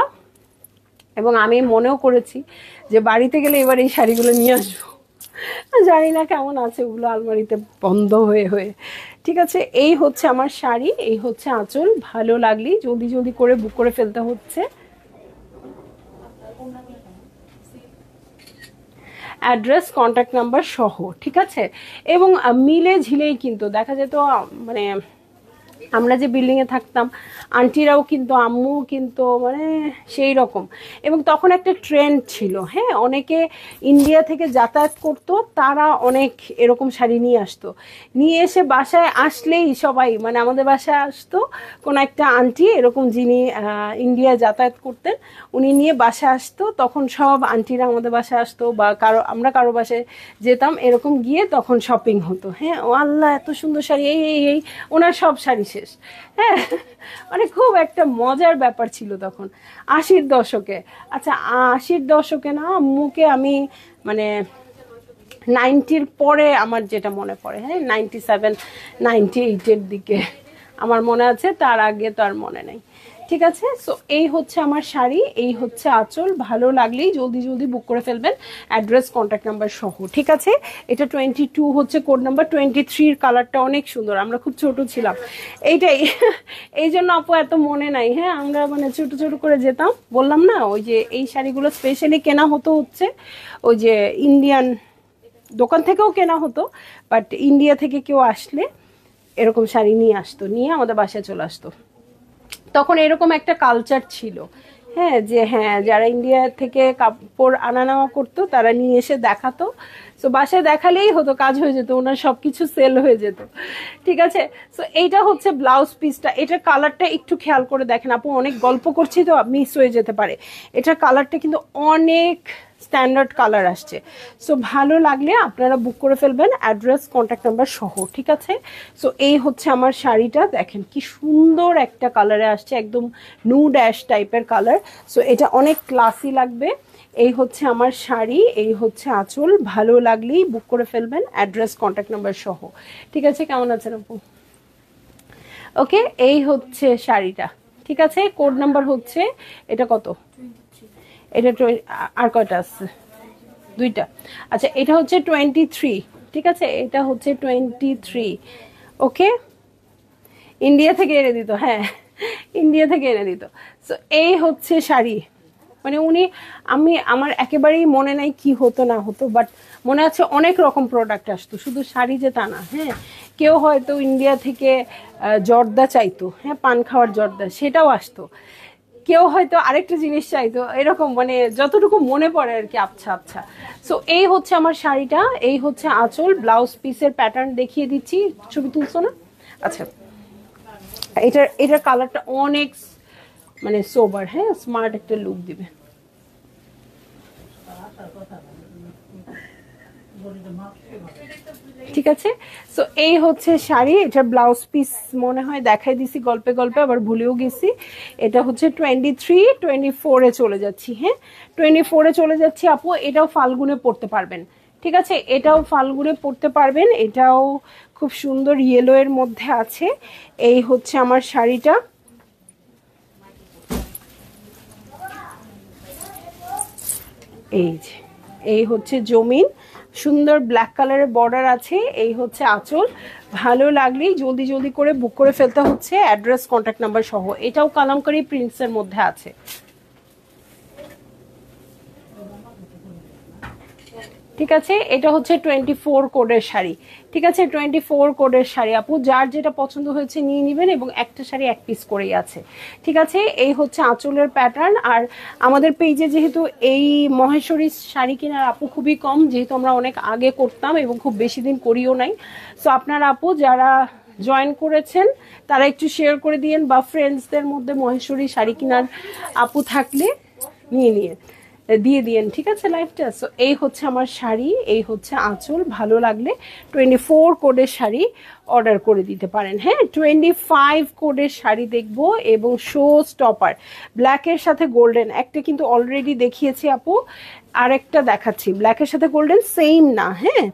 এবং আমি মনেও করেছি যে বাড়িতে গেলে এবার এই শাড়িগুলো নিয়ে আসবো। জানি না কেমন আছে ওগুলো আলমারিতে বন্ধ হয়ে হয়ে। ঠিক আছে, এই হচ্ছে আমার শাড়ি, এই হচ্ছে আঁচল। ভালো লাগলেই জলদি জলদি করে বুক করে ফেলতে হচ্ছে। অ্যাড্রেস, কন্ট্যাক্ট নাম্বার সহ। ঠিক আছে, এবং মিলে ঝিলেই কিন্তু দেখা যেত, মানে আমরা যে বিল্ডিংয়ে থাকতাম আন্টিরাও কিন্তু, আম্মু কিন্তু মানে সেই রকম। এবং তখন একটা ট্রেন্ড ছিল, হ্যাঁ, অনেকে ইন্ডিয়া থেকে যাতায়াত করতো, তারা অনেক এরকম শাড়ি নিয়ে আসতো, নিয়ে এসে বাসায় আসলেই সবাই, মানে আমাদের বাসায় আসতো কোনো একটা আন্টি এরকম, যিনি ইন্ডিয়ায় যাতায়াত করতেন, উনি নিয়ে বাসায় আসতো। তখন সব আন্টিরা আমাদের বাসায় আসতো, বা আমরা কারো বাসায় যেতাম, এরকম গিয়ে তখন শপিং হতো। হ্যাঁ, ও আল্লাহ এত সুন্দর শাড়ি, এই এই এই ওনার সব শাড়ি শেষ। হ্যাঁ, মানে খুব একটা মজার ব্যাপার ছিল তখন 80-র দশকে। আচ্ছা 80-র দশকে না, আম্মুকে আমি মানে 90-র পরে আমার যেটা মনে পড়ে, হ্যাঁ 97 98-এর দিকে আমার মনে আছে, তার আগে তো আর মনে নেই। ঠিক আছে, সো এই হচ্ছে আমার শাড়ি, এই হচ্ছে আঁচল। ভালো লাগলেই জলদি জলদি বুক করে ফেলবেন, অ্যাড্রেস কন্ট্যাক্ট নাম্বার সহ। ঠিক আছে, এটা 22 হচ্ছে কোড নাম্বার। 23-র কালারটা অনেক সুন্দর, আমরা খুব ছোট ছিলাম এইটাই, এই জন্য আপু এত মনে নাই। হ্যাঁ, আমরা মানে ছোট ছোট করে যেতাম, বললাম না, ওই যে এই শাড়িগুলো স্পেশালি কেনা হতো হচ্ছে ওই যে ইন্ডিয়ান দোকান থেকেও কেনা হতো, বাট ইন্ডিয়া থেকে কেউ আসলে এরকম শাড়ি নিয়ে আসতো, নিয়ে আমাদের বাসায় চলে আসতো। তখন এরকম একটা কালচার ছিল, হ্যাঁ, যে হ্যাঁ যারা ইন্ডিয়া থেকে কাপড় আনা নেওয়া করতো তারা নিয়ে এসে দেখাতো। সো বাসায় দেখালেই হতো, কাজ হয়ে যেত, ওনার সবকিছু সেল হয়ে যেত। ঠিক আছে, সো এইটা হচ্ছে ব্লাউজ পিসটা। এটার কালারটা একটু খেয়াল করে দেখেন আপু, অনেক গল্প করছি তো মিস হয়ে যেতে পারে। এটার কালারটা কিন্তু অনেক স্ট্যান্ডার্ড কালার আসছে। সো ভালো লাগলে আপনারা বুক করে ফেলবেন, অ্যাড্রেস কন্ট্যাক্ট নাম্বার সহ। ঠিক আছে, সো এই হচ্ছে আমার শাড়িটা, দেখেন কি সুন্দর একটা কালারে আসছে, একদম নুড অ্যাশ টাইপের কালার। সো এটা অনেক ক্লাসি লাগবে। এই হচ্ছে আমার শাড়ি, এই হচ্ছে আঁচল। ভালো লাগলেই বুক করে ফেলবেন, অ্যাড্রেস কন্ট্যাক্ট নাম্বার সহ। ঠিক আছে, কেমন আছেন আপু? ওকে, এই হচ্ছে শাড়িটা। ঠিক আছে, কোড নাম্বার হচ্ছে এটা কত, এটা আর কয়টা আছে? দুইটা। আচ্ছা, এটা হচ্ছে 23। ঠিক আছে, এটা হচ্ছে 23। ওকে, ইন্ডিয়া থেকে এনে দিত, হ্যাঁ ইন্ডিয়া থেকে এনে দিত। সো এই হচ্ছে শাড়ি, মানে উনি, আমার একেবারেই মনে নাই কি হতো না হতো, বাট মনে আছে অনেক রকম প্রোডাক্ট আসতো, শুধু শাড়ি যে তা না। হ্যাঁ, কেউ হয়তো ইন্ডিয়া থেকে জর্দা চাইতো, হ্যাঁ পান খাওয়ার জর্দা, সেটাও আসতো। কেউ হয়তো আরেকটা জিনিস চাইতো, এরকম মানে যতটুকু মনে পড়ে আর কি। আচ্ছা আচ্ছা, সো এই হচ্ছে আমার শাড়িটা, এই হচ্ছে আঁচল। ব্লাউজ পিসের প্যাটার্ন দেখিয়ে দিচ্ছি, ছবি তুলছো না? আচ্ছা, এটার কালারটা অনেক মানে সোবার, হ্যাঁ স্মার্ট একটা লুক দিবে। ঠিক আছে, সো এই হচ্ছে শাড়ি। এটার ব্লাউজ পিস মনে হয় দেখাই দিছি গল্পে গল্পে, আবার ভুলেও গেছি। এটা হচ্ছে 23, 24-এ চলে যাচ্ছি। হ্যাঁ, 24-এ চলে যাচ্ছি আপু। এটাও ফাল্গুনে পড়তে পারবেন। ঠিক আছে, এটাও ফাল্গুনে পড়তে পারবেন, এটাও খুব সুন্দর ইয়েলো এর মধ্যে আছে। এই হচ্ছে আমার শাড়িটা। এই যে এই হচ্ছে জমিন, সুন্দর ব্ল্যাক কালারের বর্ডার আছে, এই হচ্ছে আঁচল। ভালো লাগলেই জলদি জলদি করে বুক করে ফেলতে হচ্ছে, অ্যাড্রেস কন্ট্যাক্ট নাম্বার সহ। এটাও কালামকারী প্রিন্টসের মধ্যে আছে। ঠিক আছে, এটা হচ্ছে 24 কোডের শাড়ি। ঠিক আছে, 24 কোডের শাড়ি আপু, যার যেটা পছন্দ হয়েছে নিয়ে নেবেন, এবং একটা শাড়ি এক পিস করেই আছে। ঠিক আছে, এই হচ্ছে আঁচলের প্যাটার্ন। আর আমাদের পেজে যেহেতু এই মহেশ্বরী শাড়ি কেনার আপু খুবই কম, যেহেতু আমরা অনেক আগে করতাম এবং খুব বেশি দিন করিও নাই। সো আপনার আপু যারা জয়েন করেছেন তারা একটু শেয়ার করে দিয়েন, বা ফ্রেন্ডসদের মধ্যে মহেশ্বরী শাড়ি কেনার আপু থাকলে নিয়ে দিয়ে দিয়েন। ঠিক আছে লাইফটা। সো এই হচ্ছে আমার শাড়ি, এই হচ্ছে আঁচল। ভালো লাগলে 24 কোডের শাড়ি অর্ডার করে দিতে পারেন। হ্যাঁ, 25 কোডের শাড়ি দেখবো, এবং শো স্টপার ব্ল্যাকের সাথে গোল্ডেন, একটা কিন্তু অলরেডি দেখিয়েছি আপু, আরেকটা দেখাচ্ছি ব্ল্যাকের সাথে গোল্ডেন, সেম না। হ্যাঁ,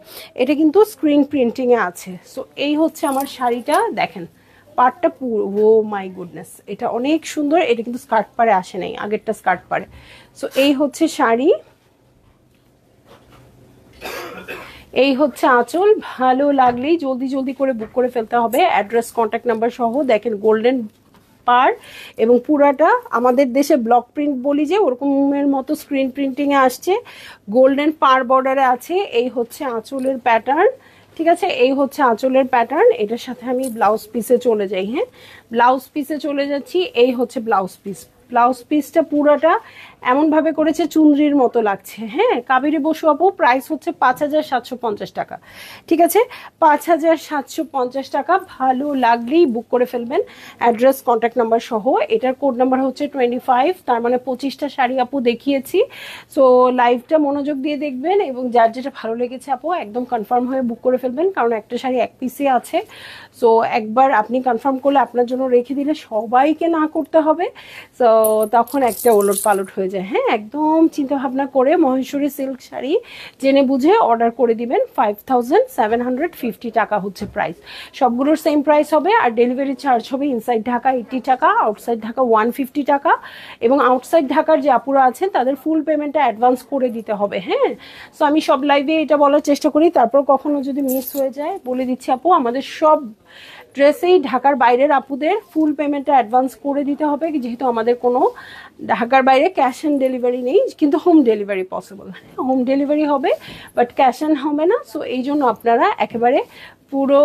এটা কিন্তু স্ক্রিন প্রিন্টিংয়ে আছে। সো এই হচ্ছে আমার শাড়িটা, দেখেন পাড়টা পুরো, ও মাই গুডনেস, এটা অনেক সুন্দর। এটা কিন্তু স্কার্ট পাড়ে আসে নাই, আগেরটা স্কার্ট পাড়ে। সো এই হচ্ছে শাড়ি, এই হচ্ছে আঁচল। ভালো লাগলেই জলদি জলদি করে বুক করে ফেলতে হবে, অ্যাড্রেস কন্ট্যাক্ট নাম্বার সহ। দেখেন গোল্ডেন পার, এবং পুরাটা আমাদের দেশে ব্লক প্রিন্ট বলি যে, ওরকমের মতো স্ক্রিন প্রিন্টিংয়ে আসছে, গোল্ডেন পার বর্ডারে আছে। এই হচ্ছে আঁচলের প্যাটার্ন। ঠিক আছে, এই হচ্ছে আঁচলের প্যাটার্ন। এটার সাথে আমি ব্লাউজ পিসে চলে যাই। হ্যাঁ, ব্লাউজ পিসে চলে যাচ্ছি। এই হচ্ছে ব্লাউজ পিস। ব্লাউজ পিসটা পুরোটা এমনভাবে করেছে চুনরির মতো লাগছে। হ্যাঁ, কাবেরী বসু আপু, প্রাইস হচ্ছে 5750 টাকা। ঠিক আছে, 5750 টাকা। ভালো লাগলেই বুক করে ফেলবেন, অ্যাড্রেস কন্ট্যাক্ট নাম্বার সহ। এটার কোড নাম্বার হচ্ছে 25, তার মানে 25টা শাড়ি আপু দেখিয়েছি। সো লাইভটা মনোযোগ দিয়ে দেখবেন, এবং যার যেটা ভালো লেগেছে আপু একদম কনফার্ম হয়ে বুক করে ফেলবেন, কারণ একটা শাড়ি এক পিসে আছে। সো একবার আপনি কনফার্ম করলে আপনার জন্য রেখে দিলে সবাইকে না করতে হবে, সো তখন একটা ওলট পালট হয়ে যায়। হ্যাঁ, একদম চিন্তা ভাবনা করে মহেশ্বরী সিল্ক শাড়ি জেনে বুঝে অর্ডার করে দিবেন। 5750 টাকা হচ্ছে প্রাইস, সবগুলোর সেম প্রাইস হবে। আর ডেলিভারি চার্জ হবে ইনসাইড ঢাকা 80 টাকা, আউটসাইড ঢাকা 150 টাকা। এবং আউটসাইড ঢাকার যে আপুরা আছেন তাদের ফুল পেমেন্টটা অ্যাডভান্স করে দিতে হবে। হ্যাঁ, সো আমি সব লাইভে এটা বলার চেষ্টা করি, তারপর কখনো যদি মিস হয়ে যায় বলে দিচ্ছি আপু, আমাদের সব ড্রেসেই ঢাকার বাইরের আপুদের ফুল পেমেন্টটা অ্যাডভান্স করে দিতে হবে, যেহেতু আমাদের কোনো ঢাকার বাইরে ক্যাশ অন ডেলিভারি নেই, কিন্তু home delivery possible. Home delivery হবে, বাট ক্যাশ অন হবে না। সো এই জন্য আপনারা একেবারে পুরো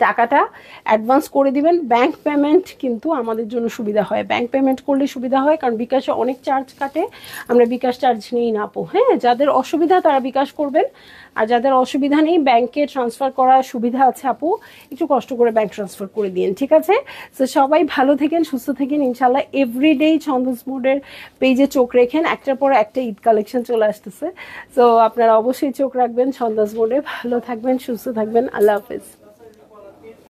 টাকাটা অ্যাডভান্স করে দিবেন। ব্যাংক পেমেন্ট কিন্তু আমাদের জন্য সুবিধা হয়, ব্যাংক পেমেন্ট করলে সুবিধা হয়, কারণ বিকাশে অনেক চার্জ কাটে, আমরা বিকাশ চার্জ নিই না আপু। হ্যাঁ, যাদের অসুবিধা তারা বিকাশ করবেন, আর যাদের অসুবিধা নেই ব্যাংকে ট্রান্সফার করার সুবিধা আছে আপু, একটু কষ্ট করে ব্যাংক ট্রান্সফার করে দিন। ঠিক আছে, তো সবাই ভালো থাকেন, সুস্থ থাকেন ইনশাল্লাহ। এভরিডেই ছন্দস মোডের পেজে চোখ রেখেন, একটার পর একটা ঈদ কালেকশন চলে আসতেছে। তো আপনারা অবশ্যই চোখ রাখবেন ছন্দস মোডে। ভালো থাকবেন, সুস্থ থাকবেন, আল্লাহ হাফেজ।